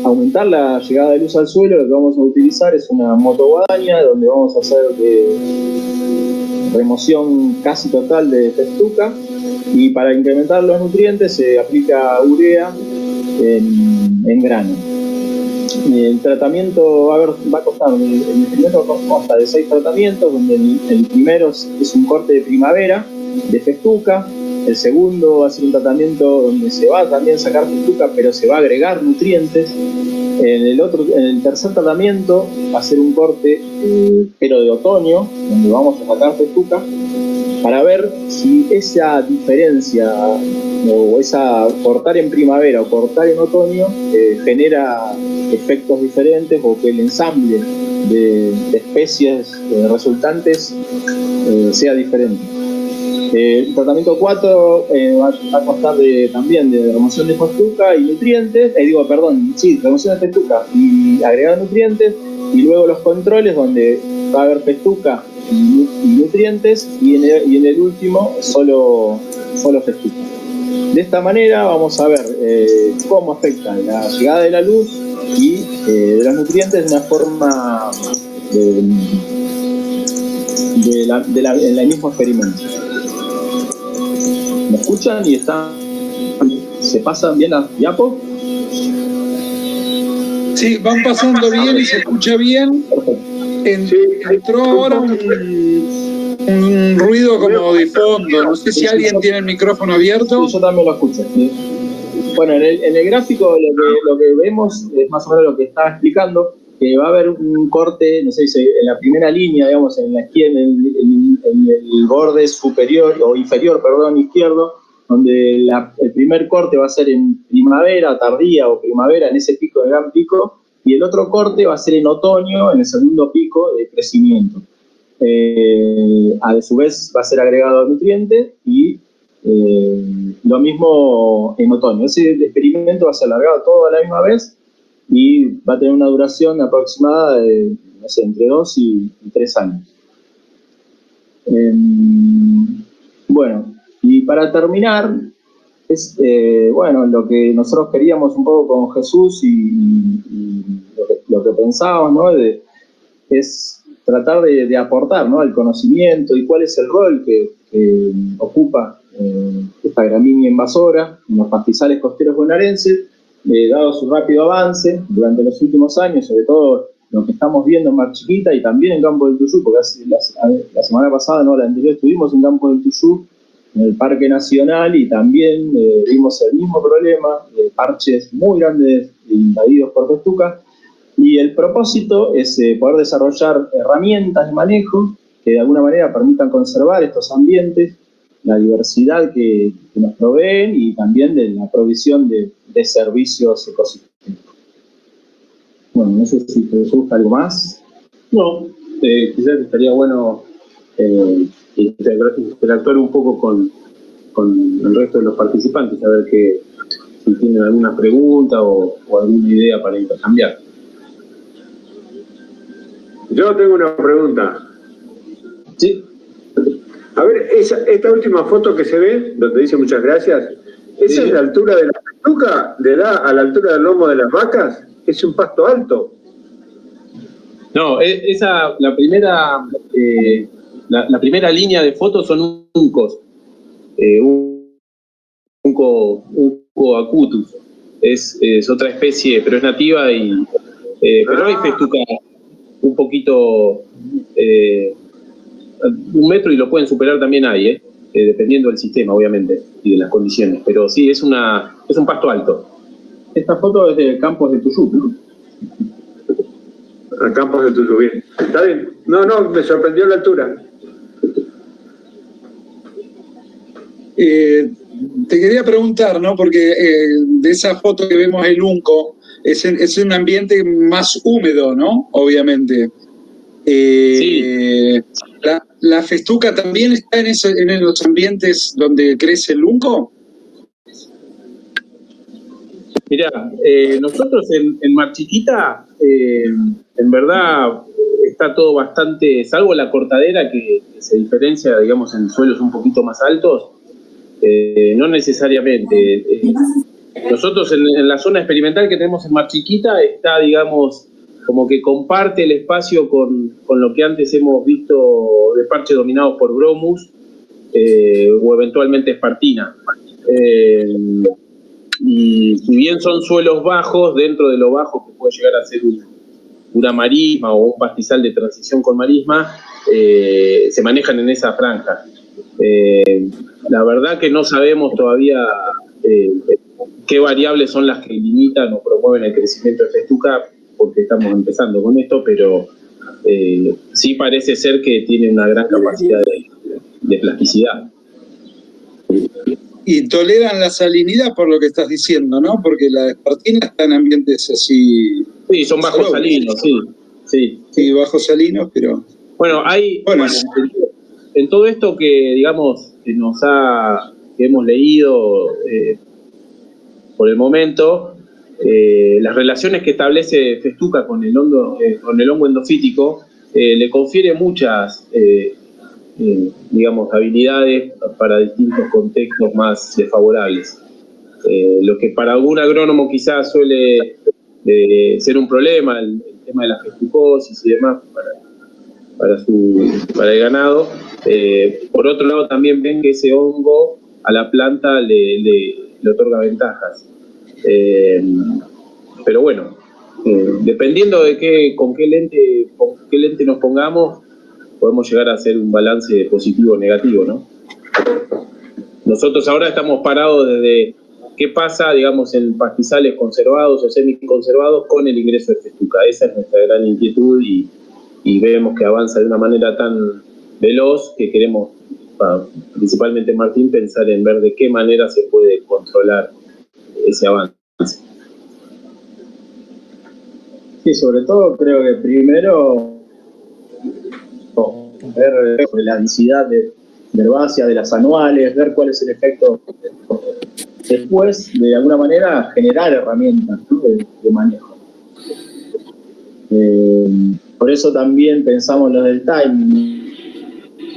aumentar la llegada de luz al suelo, lo que vamos a utilizar es una motoguadaña, donde vamos a hacer remoción casi total de festuca, y para incrementar los nutrientes se aplica urea en grano. El tratamiento va a costar, el primero consta de 6 tratamientos, donde el primero es un corte de primavera de festuca. El segundo va a ser un tratamiento donde se va a también sacar festuca, pero se va a agregar nutrientes. En el tercer tratamiento va a ser un corte, pero de otoño, donde vamos a sacar festuca, para ver si esa diferencia o esa cortar en primavera o cortar en otoño genera efectos diferentes, o que el ensamble de especies resultantes sea diferente. El tratamiento 4 va a constar también de remoción de festuca y nutrientes, remoción de festuca y agregar nutrientes, y luego los controles, donde va a haber festuca y nutrientes, y en el último solo festuca. De esta manera vamos a ver cómo afecta la llegada de la luz y de los nutrientes de una forma en el mismo experimento. ¿Me escuchan y se pasan bien las diapos? Sí, van pasando bien y se escucha bien. Entró ahora un ruido como de fondo. No sé si alguien tiene el micrófono abierto. Sí, yo también lo escucho. ¿Sí? Bueno, en el gráfico lo que vemos es más o menos lo que estaba explicando, que va a haber un corte, no sé si en la primera línea, digamos, en la esquina, en el borde superior o inferior, perdón, izquierdo, donde el primer corte va a ser en primavera tardía o primavera, en ese pico de gran pico, y el otro corte va a ser en otoño, en el segundo pico de crecimiento. A su vez va a ser agregado nutriente, y lo mismo en otoño. Ese experimento va a ser alargado todo a la misma vez y va a tener una duración aproximada de, no sé, entre 2 y 3 años. Bueno, y para terminar, lo que nosotros queríamos un poco con Jesús y lo que pensábamos, ¿no? Es tratar de aportar, ¿no?, el conocimiento y cuál es el rol que ocupa esta gramínea invasora en los pastizales costeros bonaerenses, dado su rápido avance durante los últimos años, sobre todo lo que estamos viendo en Mar Chiquita y también en Campo del Tuyú, porque la semana pasada, no, la anterior, estuvimos en Campo del Tuyú, en el Parque Nacional, y también vimos el mismo problema, parches muy grandes invadidos por festuca, y el propósito es poder desarrollar herramientas de manejo que de alguna manera permitan conservar estos ambientes, la diversidad que nos proveen, y también de la provisión de servicios ecosistémicos. Bueno, no sé si te gusta algo más. No, quizás estaría bueno interactuar un poco con el resto de los participantes, a ver si tienen alguna pregunta o alguna idea para intercambiar. Yo tengo una pregunta. Sí. A ver, esta última foto que se ve, donde dice muchas gracias, ¿esa es la altura de la festuca? ¿Le da a la altura del lomo de las vacas? Es un pasto alto. No, la primera línea de fotos son uncos. Unco acutus. Es otra especie, pero es nativa, pero hay festuca un poquito, 1 metro, y lo pueden superar también ahí, dependiendo del sistema, obviamente, y de las condiciones. Pero sí, es un pasto alto. Esta foto es de Campos de Tuyú, ¿no? A Campos de Tuyú, bien. Está bien. No, me sorprendió la altura. Te quería preguntar, ¿no? Porque de esa foto que vemos el unco, es un ambiente más húmedo, ¿no? Obviamente. Sí. ¿La festuca también está en los ambientes donde crece el unco? Mirá, nosotros en Mar Chiquita, en verdad, está todo bastante, salvo la cortadera que se diferencia, digamos, en suelos un poquito más altos, no necesariamente. Nosotros en la zona experimental que tenemos en Mar Chiquita está, digamos, como que comparte el espacio con lo que antes hemos visto de parches dominados por bromus o eventualmente espartina. Y si bien son suelos bajos, dentro de lo bajo que puede llegar a ser una marisma o un pastizal de transición con marisma, se manejan en esa franja. La verdad que no sabemos todavía qué variables son las que limitan o promueven el crecimiento de festuca, porque estamos empezando con esto, pero sí parece ser que tiene una gran capacidad de plasticidad. Y toleran la salinidad por lo que estás diciendo, ¿no? Porque la espartina está en ambientes así... Sí, son bajos salinos, sí. Sí, bajos salinos, pero... Bueno, en todo esto que, digamos, que hemos leído por el momento, las relaciones que establece festuca con el hongo endofítico le confiere muchas, digamos, habilidades para distintos contextos más desfavorables. Lo que para algún agrónomo quizás suele ser un problema, el tema de la festucosis y demás para el ganado. Por otro lado, también ven que ese hongo a la planta le otorga ventajas. Pero bueno, dependiendo de con qué lente nos pongamos, podemos llegar a hacer un balance positivo o negativo, ¿no? Nosotros ahora estamos parados desde qué pasa, digamos, en pastizales conservados o semiconservados con el ingreso de festuca. Esa es nuestra gran inquietud y vemos que avanza de una manera tan veloz que queremos, principalmente Martín, pensar en ver de qué manera se puede controlar ese avance. Sí, sobre todo creo que primero ver sobre la densidad de herbácea de las anuales, ver cuál es el efecto. Después, de alguna manera, generar herramientas, ¿no? de manejo. Por eso también pensamos los del timing,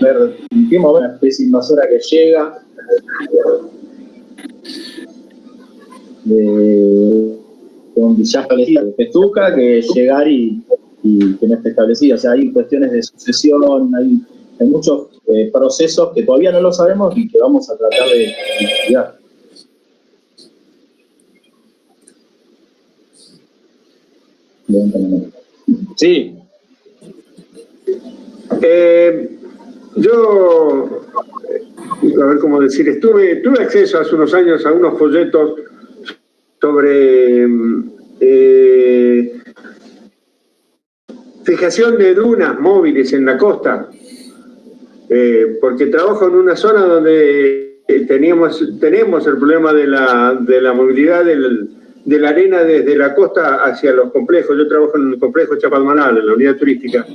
ver en qué momento la especie invasora que llega, con ya establecida de festuca, que llegar y que no esté establecida. O sea, hay cuestiones de sucesión, hay muchos procesos que todavía no lo sabemos y que vamos a tratar de investigar. Sí. Yo, a ver cómo decir, tuve acceso hace unos años a unos folletos sobre fijación de dunas móviles en la costa, porque trabajo en una zona donde tenemos el problema de la movilidad de la arena desde la costa hacia los complejos. Yo trabajo en el complejo Chapalmalal, en la unidad turística.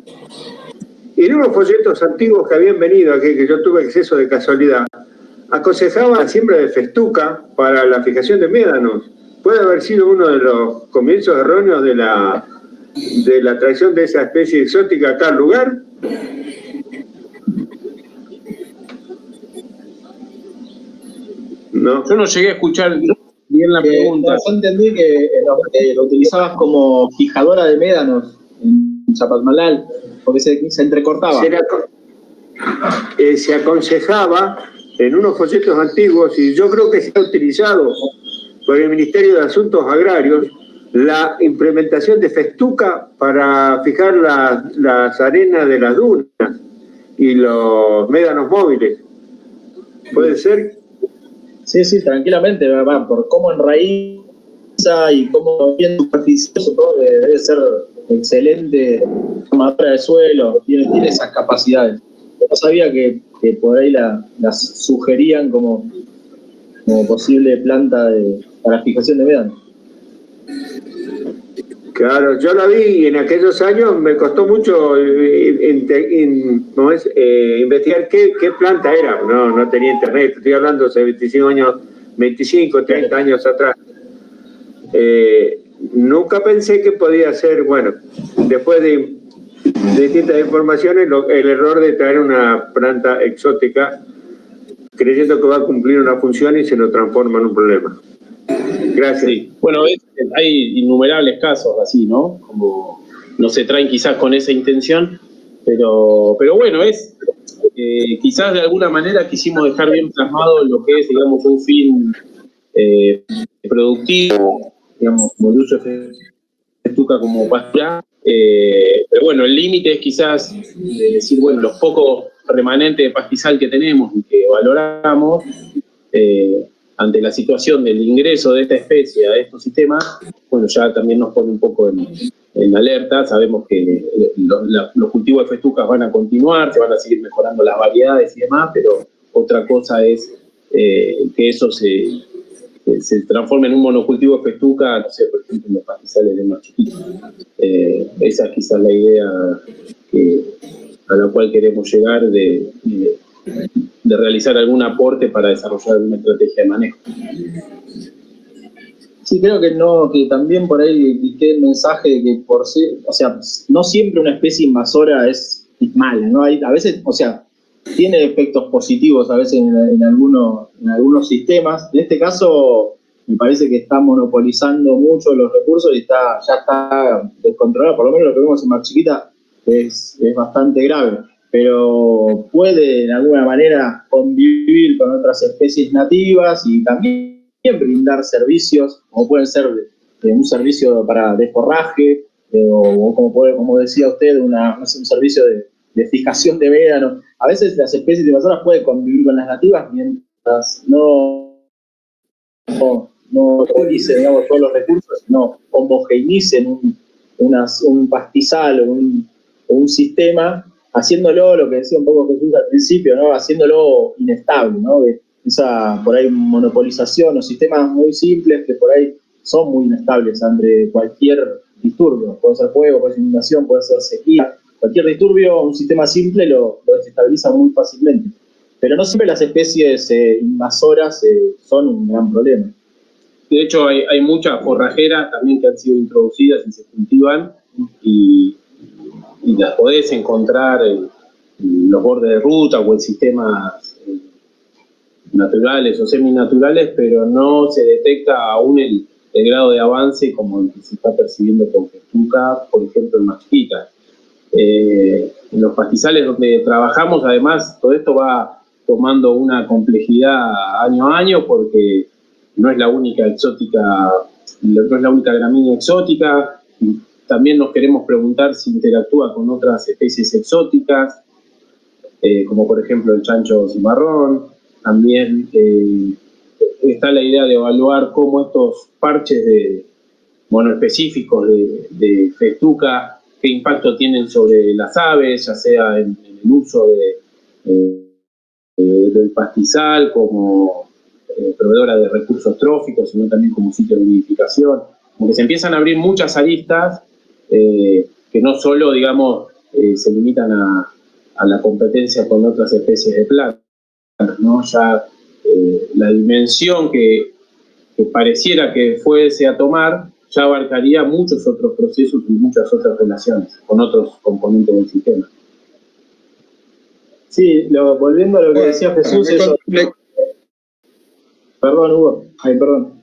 Y en unos folletos antiguos que habían venido aquí, que yo tuve acceso de casualidad, aconsejaban la siembra de festuca para la fijación de médanos. Puede haber sido uno de los comienzos erróneos de la atracción de esa especie exótica acá al lugar. No. Yo no llegué a escuchar bien la pregunta. Yo entendí que lo utilizabas como fijadora de médanos en Chapalmalal, porque se entrecortaba. Se aconsejaba en unos folletos antiguos, y yo creo que se ha utilizado por el Ministerio de Asuntos Agrarios, la implementación de festuca para fijar las arenas de las dunas y los médanos móviles. ¿Puede ser? Sí, tranquilamente, va por cómo enraiza y cómo bien superficioso, todo debe ser excelente formadora de suelo, tiene esas capacidades. No sabía que por ahí las sugerían como posible planta para fijación de médanos. Claro, yo la vi y en aquellos años me costó mucho investigar qué planta era. No tenía internet, estoy hablando hace 25, 30 años atrás. Nunca pensé que podía ser, bueno, después de distintas informaciones, el error de traer una planta exótica creyendo que va a cumplir una función y se lo transforma en un problema. Gracias. Sí. Bueno, hay innumerables casos así, ¿no? Como no se traen quizás con esa intención, pero bueno, quizás de alguna manera quisimos dejar bien plasmado lo que es, digamos, un fin productivo, digamos, como el uso de festuca como pastura, pero bueno, el límite es quizás de decir, bueno, los pocos remanentes de pastizal que tenemos y que valoramos, ante la situación del ingreso de esta especie a estos sistemas, bueno, ya también nos pone un poco en alerta. Sabemos que los cultivos de festucas van a continuar, se van a seguir mejorando las variedades y demás, pero otra cosa es que eso se transforme en un monocultivo de festuca, no sé, por ejemplo, en los pastizales de más chiquitos. Esa es quizás la idea a la cual queremos llegar de realizar algún aporte para desarrollar una estrategia de manejo. Sí, creo que también por ahí diste el mensaje de que o sea, no siempre una especie invasora es mala, ¿no? A veces, o sea, tiene efectos positivos a veces en algunos sistemas. En este caso, me parece que está monopolizando mucho los recursos y ya está descontrolado. Por lo menos lo que vemos en Mar Chiquita es bastante grave. Pero puede de alguna manera convivir con otras especies nativas y también brindar servicios, como pueden ser un servicio para desforraje, o como decía usted, un servicio de fijación de médano. A veces las especies invasoras pueden convivir con las nativas mientras no monopolicen, digamos, todos los recursos, sino homogeneicen un pastizal o un sistema, haciéndolo, lo que decía un poco Jesús al principio, ¿no? Haciéndolo inestable, ¿no? Esa, por ahí, monopolización o sistemas muy simples que por ahí son muy inestables ante cualquier disturbio. Puede ser fuego, puede ser inundación, puede ser sequía. Cualquier disturbio, un sistema simple lo desestabiliza muy fácilmente. Pero no siempre las especies invasoras son un gran problema. De hecho, hay muchas forrajeras también que han sido introducidas y se cultivan y las podés encontrar en los bordes de ruta o en sistemas naturales o seminaturales, pero no se detecta aún el grado de avance como el que se está percibiendo con festuca, por ejemplo, en Mar Chiquita. En los pastizales donde trabajamos, además, todo esto va tomando una complejidad año a año porque no es la única exótica, no es la única gramínea exótica. También nos queremos preguntar si interactúa con otras especies exóticas, como por ejemplo el chancho cimarrón. También está la idea de evaluar cómo estos parches monoespecíficos de festuca, qué impacto tienen sobre las aves, ya sea en el uso del pastizal como proveedora de recursos tróficos, sino también como sitio de nidificación. Como que se empiezan a abrir muchas aristas que no solo, digamos, se limitan a la competencia con otras especies de plantas, ¿no? Ya la dimensión que pareciera que fuese a tomar ya abarcaría muchos otros procesos y muchas otras relaciones con otros componentes del sistema. Sí, volviendo a lo que decía Jesús, eso... Perdón, Hugo. Perdón.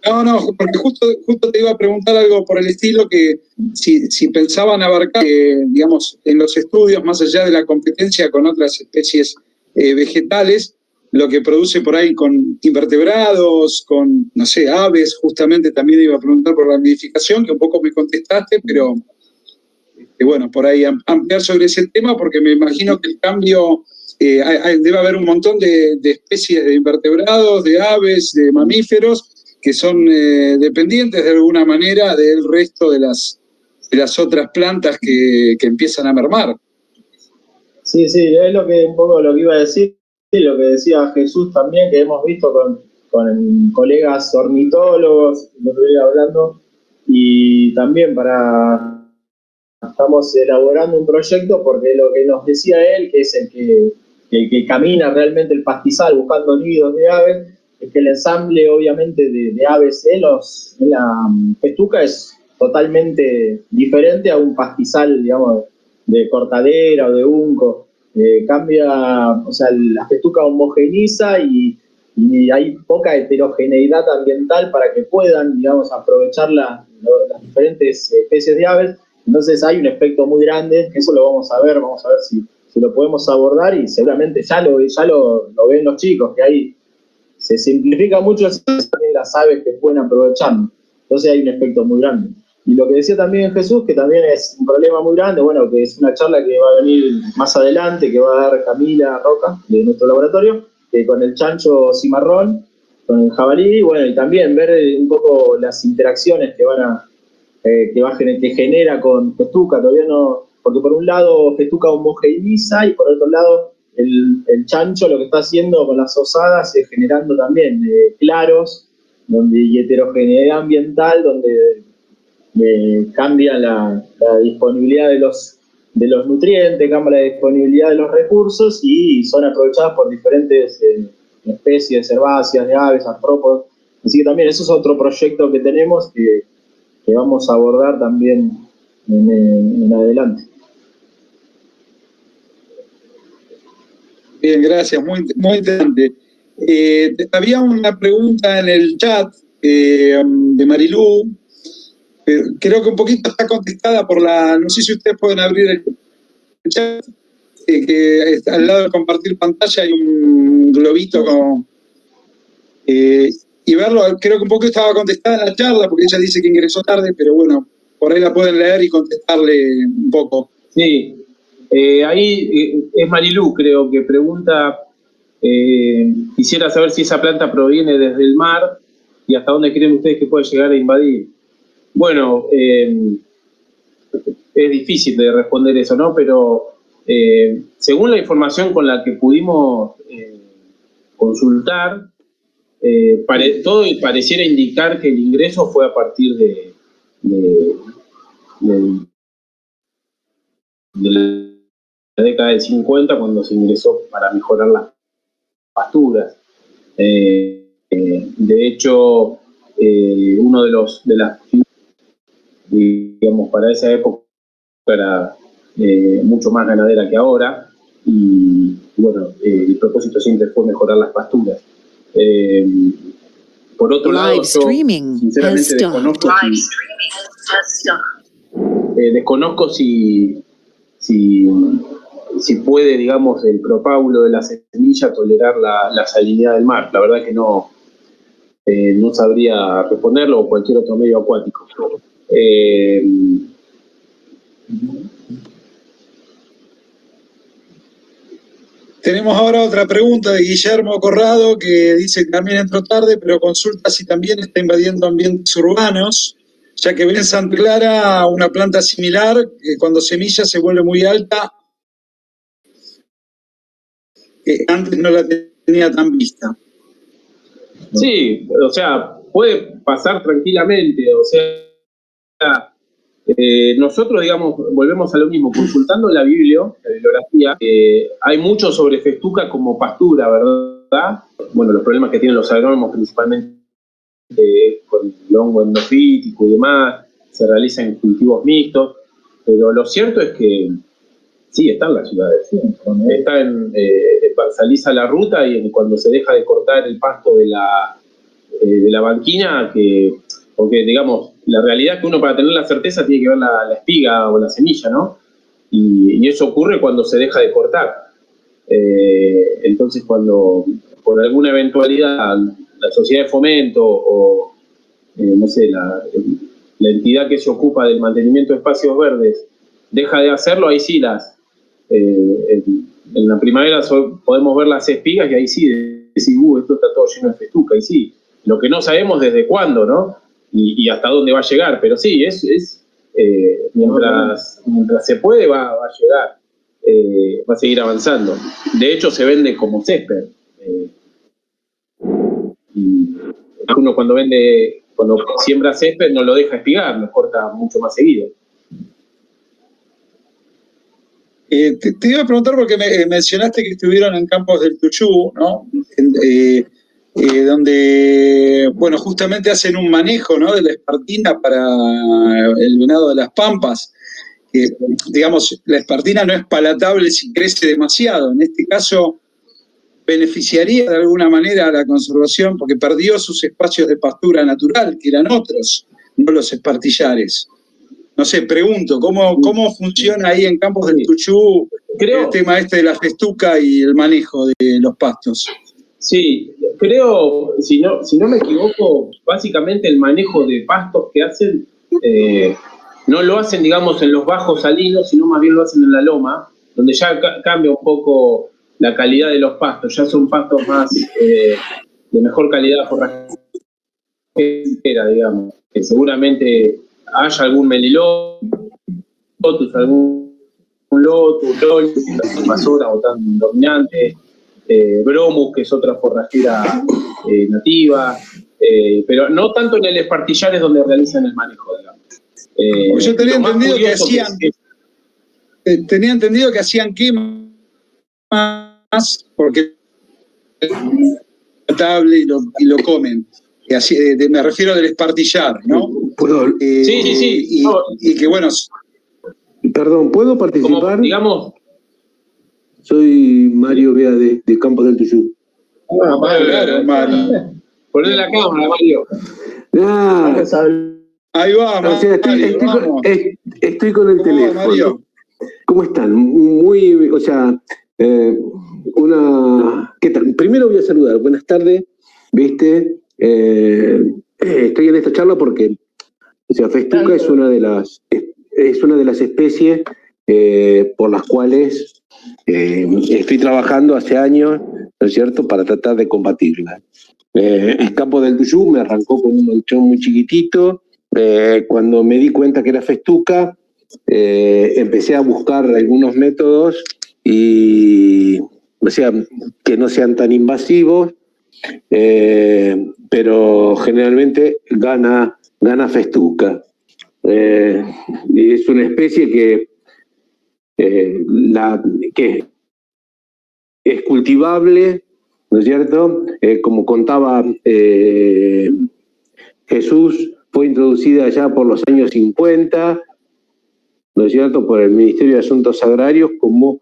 No, porque justo te iba a preguntar algo por el estilo, que si pensaban abarcar, digamos, en los estudios, más allá de la competencia con otras especies vegetales, lo que produce por ahí con invertebrados, con, no sé, aves. Justamente también iba a preguntar por la nidificación, que un poco me contestaste, pero bueno, por ahí ampliar sobre ese tema, porque me imagino que el cambio, debe haber un montón de especies de invertebrados, de aves, de mamíferos, que son dependientes de alguna manera del resto de las otras plantas que empiezan a mermar. Sí, es un poco lo que iba a decir, lo que decía Jesús también, que hemos visto con colegas ornitólogos, el otro día hablando, y también estamos elaborando un proyecto porque lo que nos decía él, que es el que camina realmente el pastizal buscando nidos de aves, es que el ensamble obviamente de aves en la festuca es totalmente diferente a un pastizal, digamos, de cortadera o de hunco. Cambia, o sea, la festuca homogeniza y y hay poca heterogeneidad ambiental para que puedan, digamos, aprovechar las diferentes especies de aves. Entonces hay un efecto muy grande, eso lo vamos a ver si lo podemos abordar, y seguramente ya lo ven los chicos, que ahí se simplifica mucho también las aves que pueden aprovecharlo. Entonces hay un efecto muy grande. Y lo que decía también Jesús, que también es un problema muy grande, bueno, que es una charla que va a venir más adelante, que va a dar Camila Roca, de nuestro laboratorio, que con el chancho cimarrón, con el jabalí, bueno, y también ver un poco las interacciones que genera con festuca. Todavía no, porque por un lado festuca homogeneiza y por otro lado el chancho lo que está haciendo con las osadas es generando también claros y heterogeneidad ambiental, donde cambia la disponibilidad de los nutrientes, cambia la disponibilidad de los recursos y son aprovechadas por diferentes especies herbáceas, de aves, artrópodos. Así que también eso es otro proyecto que tenemos que vamos a abordar también en adelante. Bien, gracias, muy interesante. Había una pregunta en el chat de Marilú, creo que un poquito está contestada por no sé si ustedes pueden abrir el chat, que al lado de compartir pantalla hay un globito y verlo, creo que un poco estaba contestada en la charla, porque ella dice que ingresó tarde, pero bueno, por ahí la pueden leer y contestarle un poco. Sí, ahí es Marilú, creo, que pregunta, quisiera saber si esa planta proviene desde el mar y hasta dónde creen ustedes que puede llegar a invadir. Bueno, es difícil de responder eso, ¿no? Pero según la información con la que pudimos consultar, todo pareciera indicar que el ingreso fue a partir de la década del 50, cuando se ingresó para mejorar las pasturas. De hecho, uno de las, digamos, para esa época era mucho más ganadera que ahora, y bueno, el propósito siempre fue mejorar las pasturas. Por otro lado, yo sinceramente desconozco si puede, digamos, el propágulo de la semilla tolerar la salinidad del mar. La verdad que no sabría responderlo, o cualquier otro medio acuático. Tenemos ahora otra pregunta de Guillermo Corrado, que dice que también entró tarde, pero consulta si también está invadiendo ambientes urbanos, ya que ve en Santa Clara una planta similar, que cuando semilla se vuelve muy alta, que antes no la tenía tan vista. Sí, o sea, puede pasar tranquilamente, o sea, nosotros, digamos, volvemos a lo mismo, consultando la bibliografía, hay mucho sobre festuca como pastura, ¿verdad? Bueno, los problemas que tienen los agrónomos principalmente con el hongo endofítico y demás, se realizan cultivos mixtos, pero lo cierto es que sí, está en las ciudades, está en Saliza la ruta, y cuando se deja de cortar el pasto de la banquina, porque digamos, la realidad es que uno, para tener la certeza, tiene que ver la espiga o la semilla, ¿no? Y eso ocurre cuando se deja de cortar. Entonces, cuando por alguna eventualidad la sociedad de fomento o no sé, la entidad que se ocupa del mantenimiento de espacios verdes deja de hacerlo, ahí sí en la primavera podemos ver las espigas, y ahí sí decir, esto está todo lleno de festuca, y sí, lo que no sabemos desde cuándo, ¿no? Y hasta dónde va a llegar, pero sí, mientras se puede va a llegar, va a seguir avanzando. De hecho, se vende como césped. Y uno cuando siembra césped no lo deja espigar, lo corta mucho más seguido. Te iba a preguntar, porque mencionaste que estuvieron en Campos del Tuyú, ¿no? Donde, bueno, justamente hacen un manejo, ¿no?, de la espartina para el venado de las pampas. Digamos, la espartina no es palatable si crece demasiado. En este caso, beneficiaría de alguna manera a la conservación porque perdió sus espacios de pastura natural, que eran otros, no los espartillares. No sé, pregunto, ¿cómo funciona ahí en Campos del Tuyú el tema de la festuca y el manejo de los pastos? Sí, creo, si no me equivoco, básicamente el manejo de pastos que hacen, no lo hacen, digamos, en los bajos salinos, sino más bien lo hacen en la loma, donde ya cambia un poco la calidad de los pastos, ya son pastos más de mejor calidad forrajera, digamos, que seguramente haya algún melilotus, algún lotus, invasora o tan dominante, bromus, que es otra forrajera nativa, pero no tanto en el espartillares donde realizan el manejo, digamos. Yo tenía entendido que hacían quemas porque y lo comen. Me refiero del espartillar, ¿no? Sí. Y que bueno. Perdón, ¿puedo participar? Como, digamos. Soy Mario Bea de Campos del Tuyú. Claro, Mario. Ponle la cámara, Mario. Ahí vamos. O sea, estoy con el teléfono. Mario. ¿Cómo están? ¿Qué tal? Primero voy a saludar. Buenas tardes. ¿Viste? Estoy en esta charla porque, festuca es una de las especies por las cuales estoy trabajando hace años, ¿no es cierto?, para tratar de combatirla. El Campo del Tuyú me arrancó con un manchón muy chiquitito. Cuando me di cuenta que era festuca, empecé a buscar algunos métodos que no sean tan invasivos, pero generalmente gana festuca. Es una especie que es cultivable, ¿no es cierto? Como contaba Jesús, fue introducida allá por los años 50, ¿no es cierto?, por el Ministerio de Asuntos Agrarios como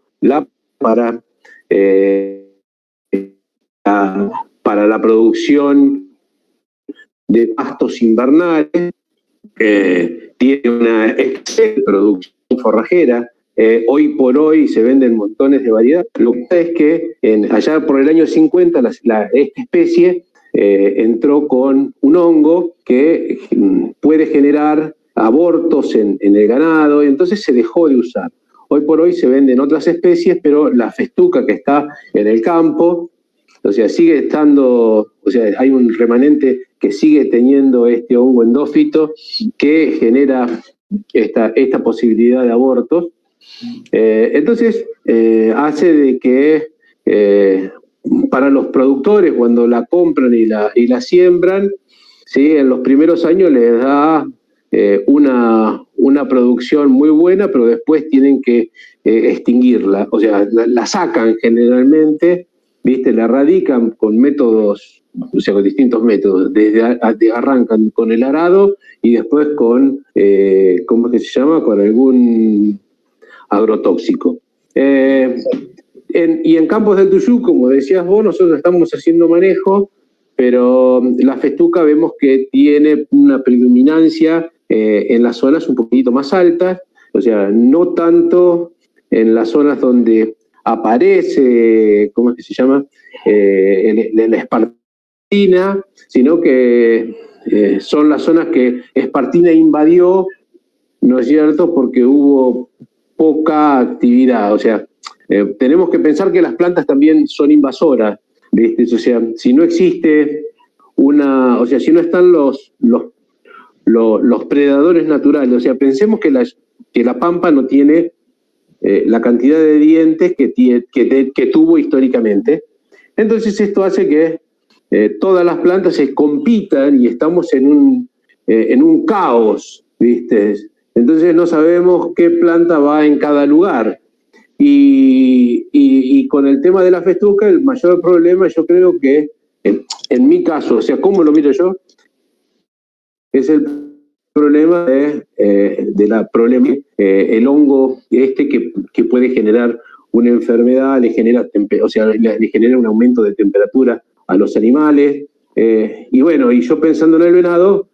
para la producción de pastos invernales. Tiene una excelente producción forrajera. Hoy por hoy se venden montones de variedades. Lo que pasa es que allá por el año 50 esta especie entró con un hongo que puede generar abortos en el ganado, y entonces se dejó de usar. Hoy por hoy se venden otras especies, pero la festuca que está en el campo, sigue estando, hay un remanente que sigue teniendo este hongo endófito que genera esta posibilidad de abortos. Entonces, hace de que para los productores, cuando la compran y la siembran, ¿sí?, en los primeros años les da una producción muy buena, pero después tienen que extinguirla. La sacan generalmente, ¿viste? La erradican con métodos, con distintos métodos. Arrancan con el arado y después con, ¿cómo es que se llama?, con algún agrotóxico. Y en Campos del Tuyú, como decías vos, nosotros estamos haciendo manejo, pero la festuca vemos que tiene una predominancia en las zonas un poquito más altas, no tanto en las zonas donde aparece, ¿cómo es que se llama?, la espartina, sino que son las zonas que espartina invadió, ¿no es cierto?, porque hubo poca actividad. Tenemos que pensar que las plantas también son invasoras, ¿viste? Si no existe si no están los predadores naturales, pensemos que la pampa no tiene la cantidad de dientes que tuvo históricamente. Entonces esto hace que todas las plantas se compitan y estamos en un caos, ¿viste? Entonces no sabemos qué planta va en cada lugar. Y con el tema de la festuca, el mayor problema, yo creo que, en mi caso, ¿cómo lo miro yo? Es el problema el hongo que puede generar una enfermedad, le genera un aumento de temperatura a los animales. Y bueno, y yo pensando en el venado,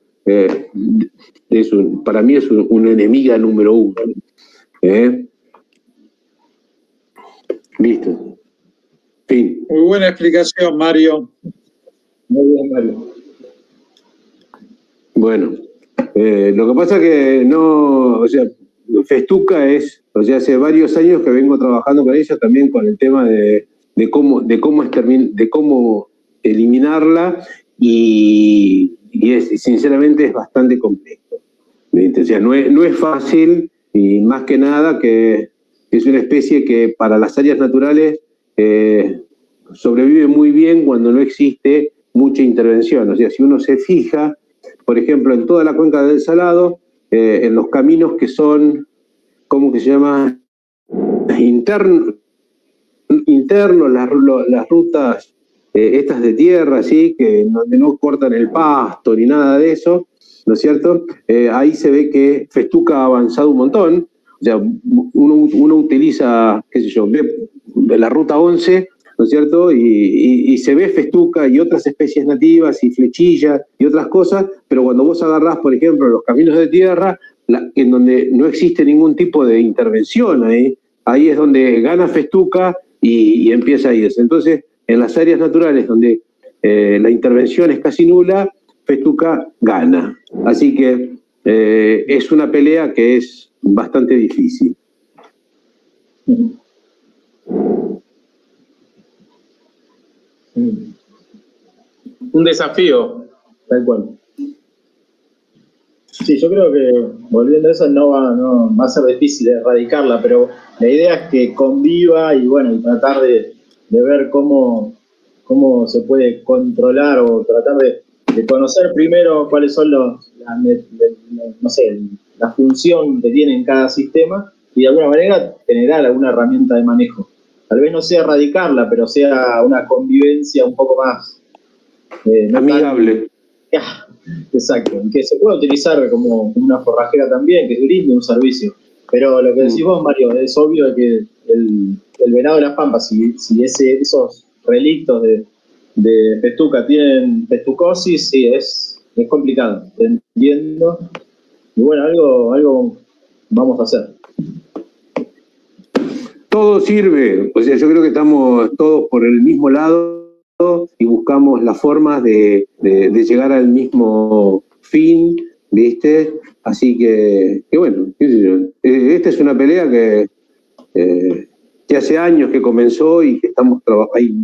para mí es una enemiga número 1. Listo. Fin. Muy buena explicación, Mario. Muy bien, Mario. Bueno, lo que pasa que Festuca hace varios años que vengo trabajando con ella también con el tema de cómo eliminarla y sinceramente es bastante complejo. O sea, no es fácil, y más que nada que es una especie que para las áreas naturales sobrevive muy bien cuando no existe mucha intervención. O sea, si uno se fija, por ejemplo, en toda la cuenca del Salado, en los caminos que son, ¿cómo que se llama? Internos, las rutas estas de tierra, ¿sí? Donde no cortan el pasto ni nada de eso, ¿no es cierto? Ahí se ve que Festuca ha avanzado un montón. O sea, uno utiliza, qué sé yo, la ruta 11, ¿no es cierto? Y se ve Festuca y otras especies nativas y flechillas y otras cosas, pero cuando vos agarrás, por ejemplo, los caminos de tierra, en donde no existe ningún tipo de intervención, ahí es donde gana Festuca y empieza a irse. Entonces, en las áreas naturales donde la intervención es casi nula, Festuca gana. Así que es una pelea que es bastante difícil. Un desafío. Tal cual. Sí, yo creo que, volviendo a eso, no va a ser difícil erradicarla, pero la idea es que conviva y bueno, y tratar de ver cómo se puede controlar o tratar de conocer primero cuáles son la función que tiene en cada sistema y de alguna manera generar alguna herramienta de manejo. Tal vez no sea erradicarla, pero sea una convivencia un poco más amigable. Exacto, que se puede utilizar como una forrajera también, que brinde un servicio. Pero lo que decís vos, Mario, es obvio que el venado de las pampas, si esos relictos de Festuca tienen festucosis, sí, es complicado, te entiendo. Y bueno, algo vamos a hacer. Todo sirve, o sea, yo creo que estamos todos por el mismo lado y buscamos las formas de llegar al mismo fin, ¿viste? Así que bueno, qué sé yo. Esta es una pelea que hace años que comenzó y que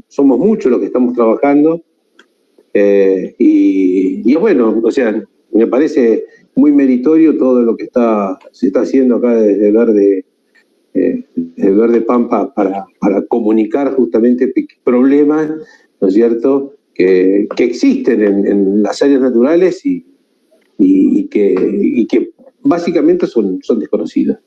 somos muchos los que estamos trabajando. Y es bueno, o sea, me parece muy meritorio todo lo que se está haciendo acá desde Verde Pampa para comunicar justamente problemas, ¿no es cierto?, que existen en las áreas naturales y que básicamente son desconocidas.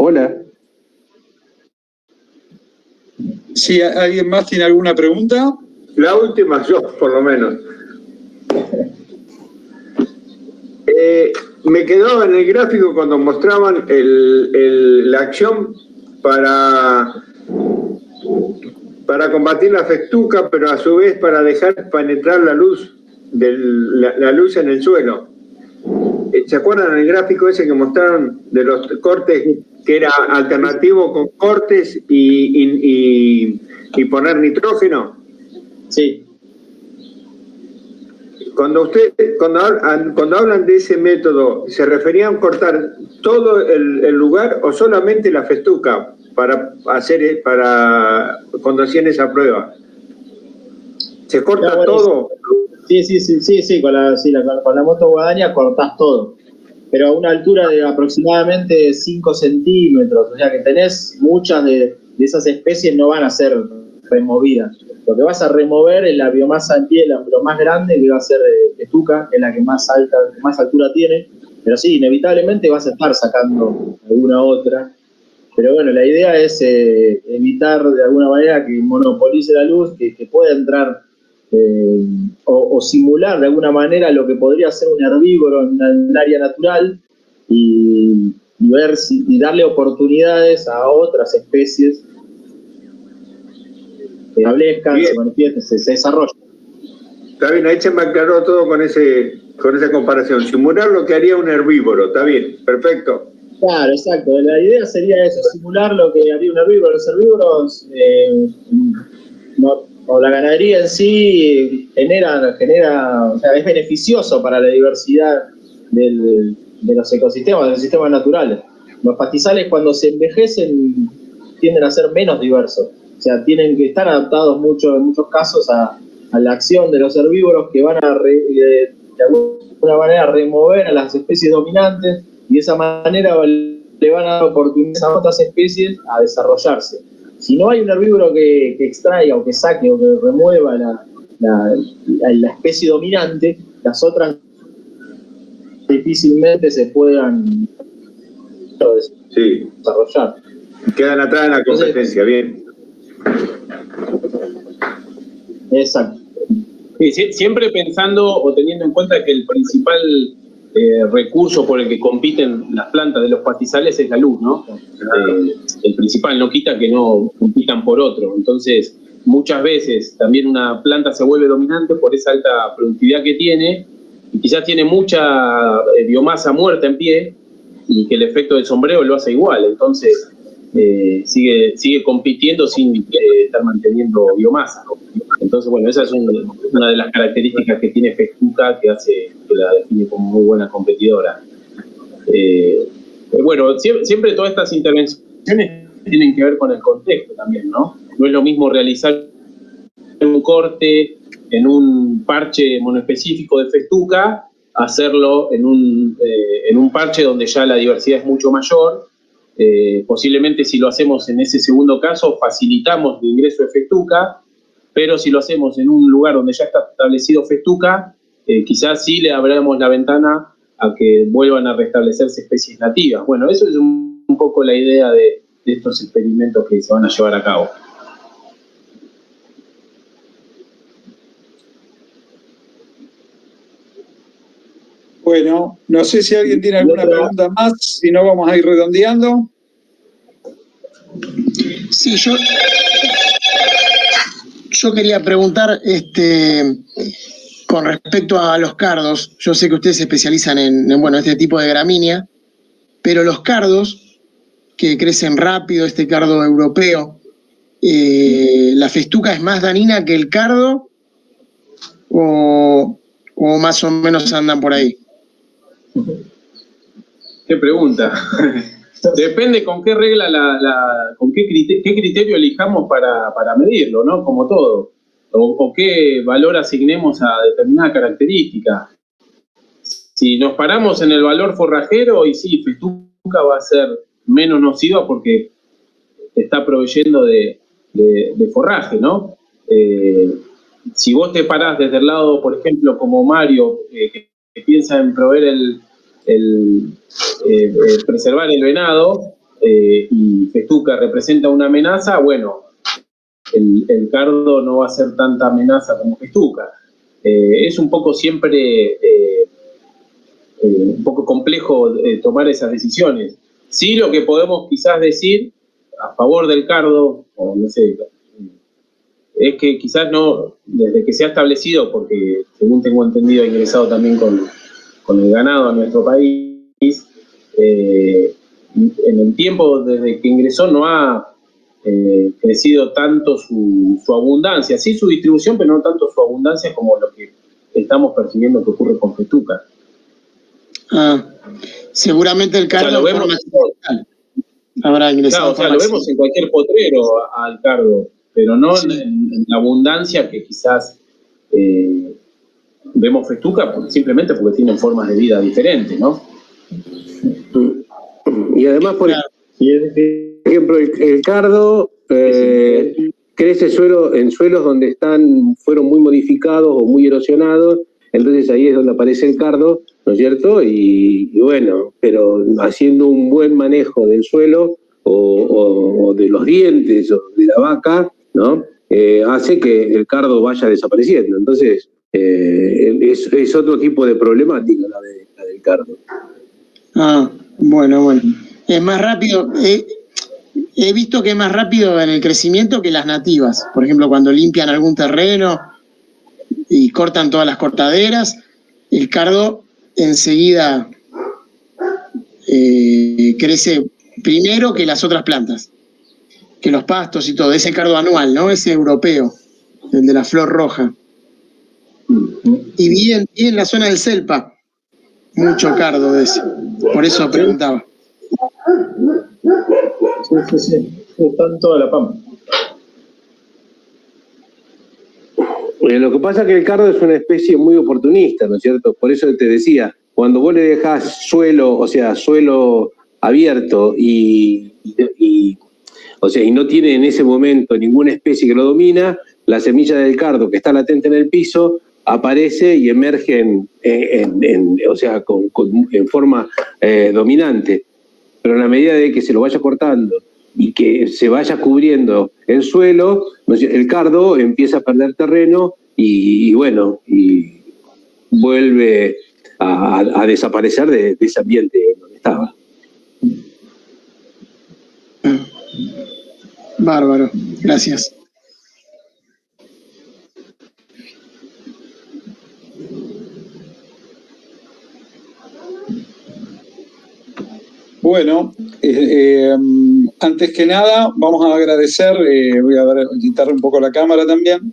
Hola. Si alguien más tiene alguna pregunta. La última yo, por lo menos. Me quedó en el gráfico cuando mostraban la acción para combatir la festuca, pero a su vez para dejar penetrar la luz en el suelo. ¿Se acuerdan del gráfico ese que mostraron de los cortes, que era alternativo con cortes y poner nitrógeno? Sí. Cuando hablan de ese método, ¿se referían a cortar todo el lugar o solamente la festuca cuando hacían esa prueba? ¿Se corta todo? Sí, con la moto guadaña cortás todo, pero a una altura de aproximadamente 5 centímetros, o sea que tenés muchas de esas especies no van a ser removidas. Lo que vas a remover es la biomasa en pie, lo más grande, que va a ser festuca, que es la que más altura tiene, pero sí, inevitablemente vas a estar sacando alguna otra. Pero bueno, la idea es evitar de alguna manera que monopolice la luz, que pueda entrar o simular de alguna manera lo que podría ser un herbívoro en un área natural y ver y darle oportunidades a otras especies que establezcan, se manifiesten, se desarrollen. Está bien, ahí se me aclaró todo con esa comparación. Simular lo que haría un herbívoro, está bien, perfecto. Claro, exacto. La idea sería eso, simular lo que haría un herbívoro. Los herbívoros, o la ganadería en sí, genera, o sea, es beneficioso para la diversidad de los ecosistemas, de los sistemas naturales. Los pastizales, cuando se envejecen, tienden a ser menos diversos. O sea, están adaptados en muchos casos a la acción de los herbívoros, que van a de alguna manera remover a las especies dominantes, y de esa manera le van a dar oportunidades a otras especies a desarrollarse. Si no hay un herbívoro que extraiga o que saque o que remueva la especie dominante, las otras difícilmente se puedan desarrollar. Quedan atrás en la competencia, bien. Exacto. Sí, siempre pensando o teniendo en cuenta que el principal recurso por el que compiten las plantas de los pastizales es la luz, ¿no? El principal, no quita que no compitan por otro. Entonces, muchas veces también una planta se vuelve dominante por esa alta productividad que tiene, y quizás tiene mucha biomasa muerta en pie, y que el efecto del sombrero lo hace igual. Entonces, sigue compitiendo sin estar manteniendo biomasa, ¿no? Entonces, bueno, esa es una de las características que tiene Festuca, que la define como muy buena competidora. Bueno, siempre todas estas intervenciones tienen que ver con el contexto también, ¿no? No es lo mismo realizar un corte en un parche monoespecífico de Festuca, hacerlo en un parche donde ya la diversidad es mucho mayor. Posiblemente, si lo hacemos en ese segundo caso, facilitamos el ingreso de Festuca, pero si lo hacemos en un lugar donde ya está establecido Festuca, quizás sí le abramos la ventana a que vuelvan a restablecerse especies nativas. Bueno, eso es un poco la idea de estos experimentos que se van a llevar a cabo. Bueno, no sé si alguien tiene alguna pregunta más, si no vamos a ir redondeando. Sí, yo quería preguntar con respecto a los cardos. Yo sé que ustedes se especializan en este tipo de gramínea, pero los cardos que crecen rápido, este cardo europeo, ¿la festuca es más dañina que el cardo o más o menos andan por ahí? ¿Qué pregunta? Depende con qué regla, con qué criterio elijamos para medirlo, ¿no? Como todo. O qué valor asignemos a determinada característica. Si nos paramos en el valor forrajero, y sí, Festuca va a ser menos nociva porque está proveyendo de forraje, ¿no? Si vos te parás desde el lado, por ejemplo, como Mario, que piensa en proveer preservar el venado, y Festuca representa una amenaza, bueno, el cardo no va a ser tanta amenaza como Festuca. Es un poco siempre un poco complejo tomar esas decisiones. Sí, lo que podemos quizás decir a favor del cardo, o no sé, es que quizás no, desde que se ha establecido, porque según tengo entendido ha ingresado también con el ganado a nuestro país, en el tiempo desde que ingresó no ha crecido tanto su abundancia, sí su distribución, pero no tanto su abundancia como lo que estamos percibiendo que ocurre con Festuca. Seguramente el cardo, o sea, lo vemos, habrá ingresado. Claro, lo vemos en cualquier potrero al cardo, pero no en la abundancia que quizás vemos Festuca, simplemente porque tienen formas de vida diferentes, ¿no? Y además, por ejemplo, el cardo crece en suelos donde fueron muy modificados o muy erosionados, entonces ahí es donde aparece el cardo, ¿no es cierto? Y bueno, pero haciendo un buen manejo del suelo o de los dientes o de la vaca, ¿no? hace que el cardo vaya desapareciendo. Entonces, es otro tipo de problemática la del cardo. Ah, bueno. Es más rápido. He visto que es más rápido en el crecimiento que las nativas. Por ejemplo, cuando limpian algún terreno y cortan todas las cortaderas, el cardo enseguida crece primero que las otras plantas, que los pastos y todo. Ese cardo anual, ¿no? Ese europeo, el de la flor roja. Y vi en la zona del Celpa mucho cardo de ese. Por eso preguntaba. Sí. Está en toda la pampa. Lo que pasa es que el cardo es una especie muy oportunista, ¿no es cierto? Por eso te decía, cuando vos le dejás suelo abierto y no tiene en ese momento ninguna especie que lo domina, la semilla del cardo que está latente en el piso aparece y emerge en forma dominante. Pero en la medida de que se lo vaya cortando y que se vaya cubriendo el suelo, el cardo empieza a perder terreno y vuelve a desaparecer de ese ambiente donde estaba. Bárbaro, gracias. Bueno, antes que nada, vamos a agradecer, voy a quitar un poco la cámara también,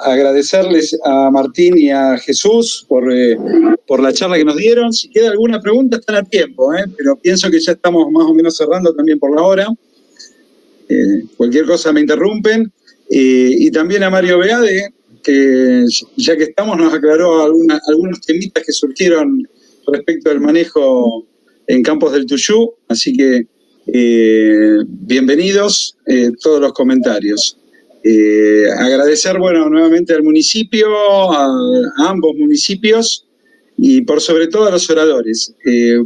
agradecerles a Martín y a Jesús por la charla que nos dieron. Si queda alguna pregunta, están a tiempo, pero pienso que ya estamos más o menos cerrando también por la hora. Cualquier cosa me interrumpen. Y también a Mario Beade, que ya que estamos nos aclaró algunos temitas que surgieron respecto al manejo en Campos del Tuyú, así que bienvenidos todos los comentarios. Agradecer, nuevamente al municipio, a ambos municipios y por sobre todo a los oradores,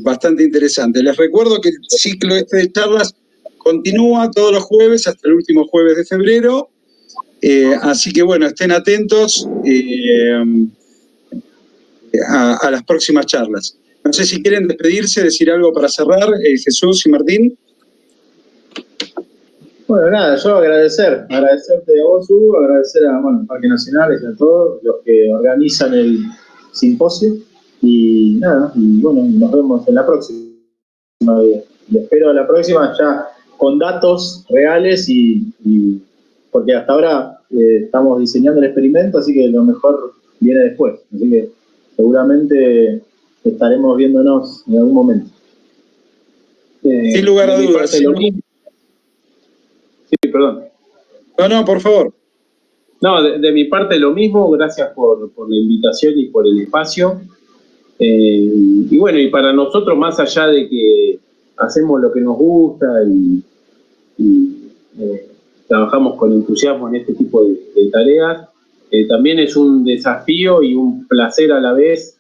bastante interesante. Les recuerdo que el ciclo de charlas continúa todos los jueves hasta el último jueves de febrero, así que estén atentos a las próximas charlas. No sé si quieren despedirse, decir algo para cerrar, Jesús y Martín. Bueno, nada, yo agradecerte a vos, Hugo, agradecer a Parques Nacionales y a todos los que organizan el simposio y nada, nos vemos en la próxima. Y espero a la próxima ya con datos reales y porque hasta ahora estamos diseñando el experimento, así que lo mejor viene después. Así que seguramente estaremos viéndonos en algún momento. Sin lugar a dudas. Sí, perdón. No, por favor. No, de mi parte lo mismo, gracias por la invitación y por el espacio. Y para nosotros, más allá de que hacemos lo que nos gusta y trabajamos con entusiasmo en este tipo de tareas, también es un desafío y un placer a la vez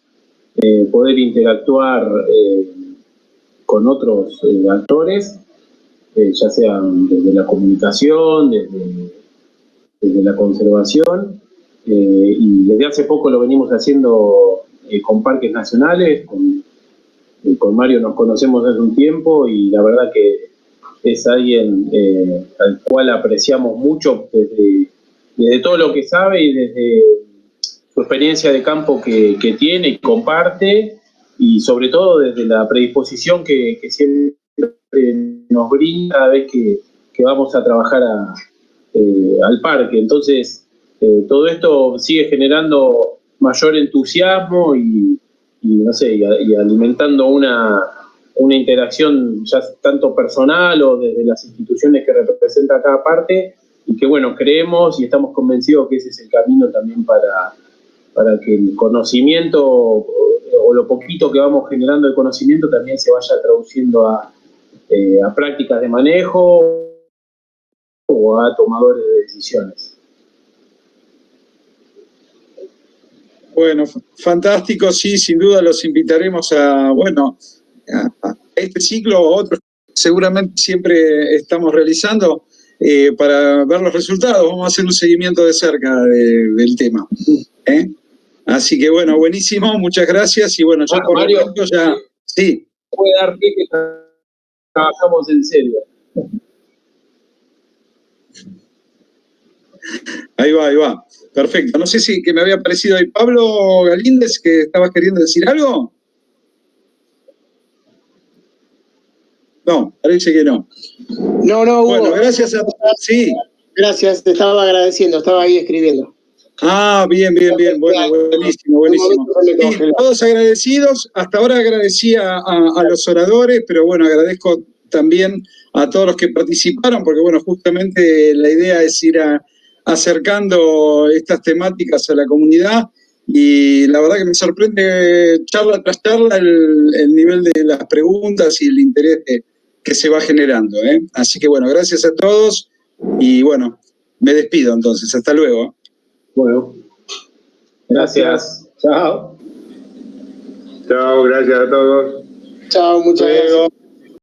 poder interactuar con otros actores, ya sean desde la comunicación, desde la conservación, y desde hace poco lo venimos haciendo con Parques Nacionales, con Mario nos conocemos hace un tiempo y la verdad que es alguien al cual apreciamos mucho desde todo lo que sabe y desde su experiencia de campo que tiene y comparte, y sobre todo desde la predisposición que siempre nos brinda cada vez que vamos a trabajar al parque. Entonces, todo esto sigue generando mayor entusiasmo y alimentando una interacción ya tanto personal o desde las instituciones que representa cada parte, y que creemos y estamos convencidos que ese es el camino también para que el conocimiento o lo poquito que vamos generando de conocimiento también se vaya traduciendo a prácticas de manejo o a tomadores de decisiones. Bueno, fantástico, sí, sin duda los invitaremos a este ciclo o a otros seguramente siempre estamos realizando para ver los resultados. Vamos a hacer un seguimiento de cerca del tema. Así que bueno, buenísimo, muchas gracias. Y bueno, yo por Mario, lo tanto ya... Sí. Puede dar fe que trabajamos en serio. Ahí va. Perfecto. No sé si que me había parecido ahí Pablo Galíndez, que estabas queriendo decir algo. No, parece que no. No, Hugo. Bueno, gracias a todos. Sí. Gracias, te estaba agradeciendo, estaba ahí escribiendo. Ah, bien. Bueno, buenísimo. Sí, todos agradecidos. Hasta ahora agradecí a los oradores, pero bueno, agradezco también a todos los que participaron, porque bueno, justamente la idea es ir acercando estas temáticas a la comunidad, y la verdad que me sorprende charla tras charla el nivel de las preguntas y el interés que se va generando. Así que bueno, gracias a todos, y bueno, me despido entonces, hasta luego. Bueno, gracias. Chao. Chao, gracias a todos. Chao, muchas gracias.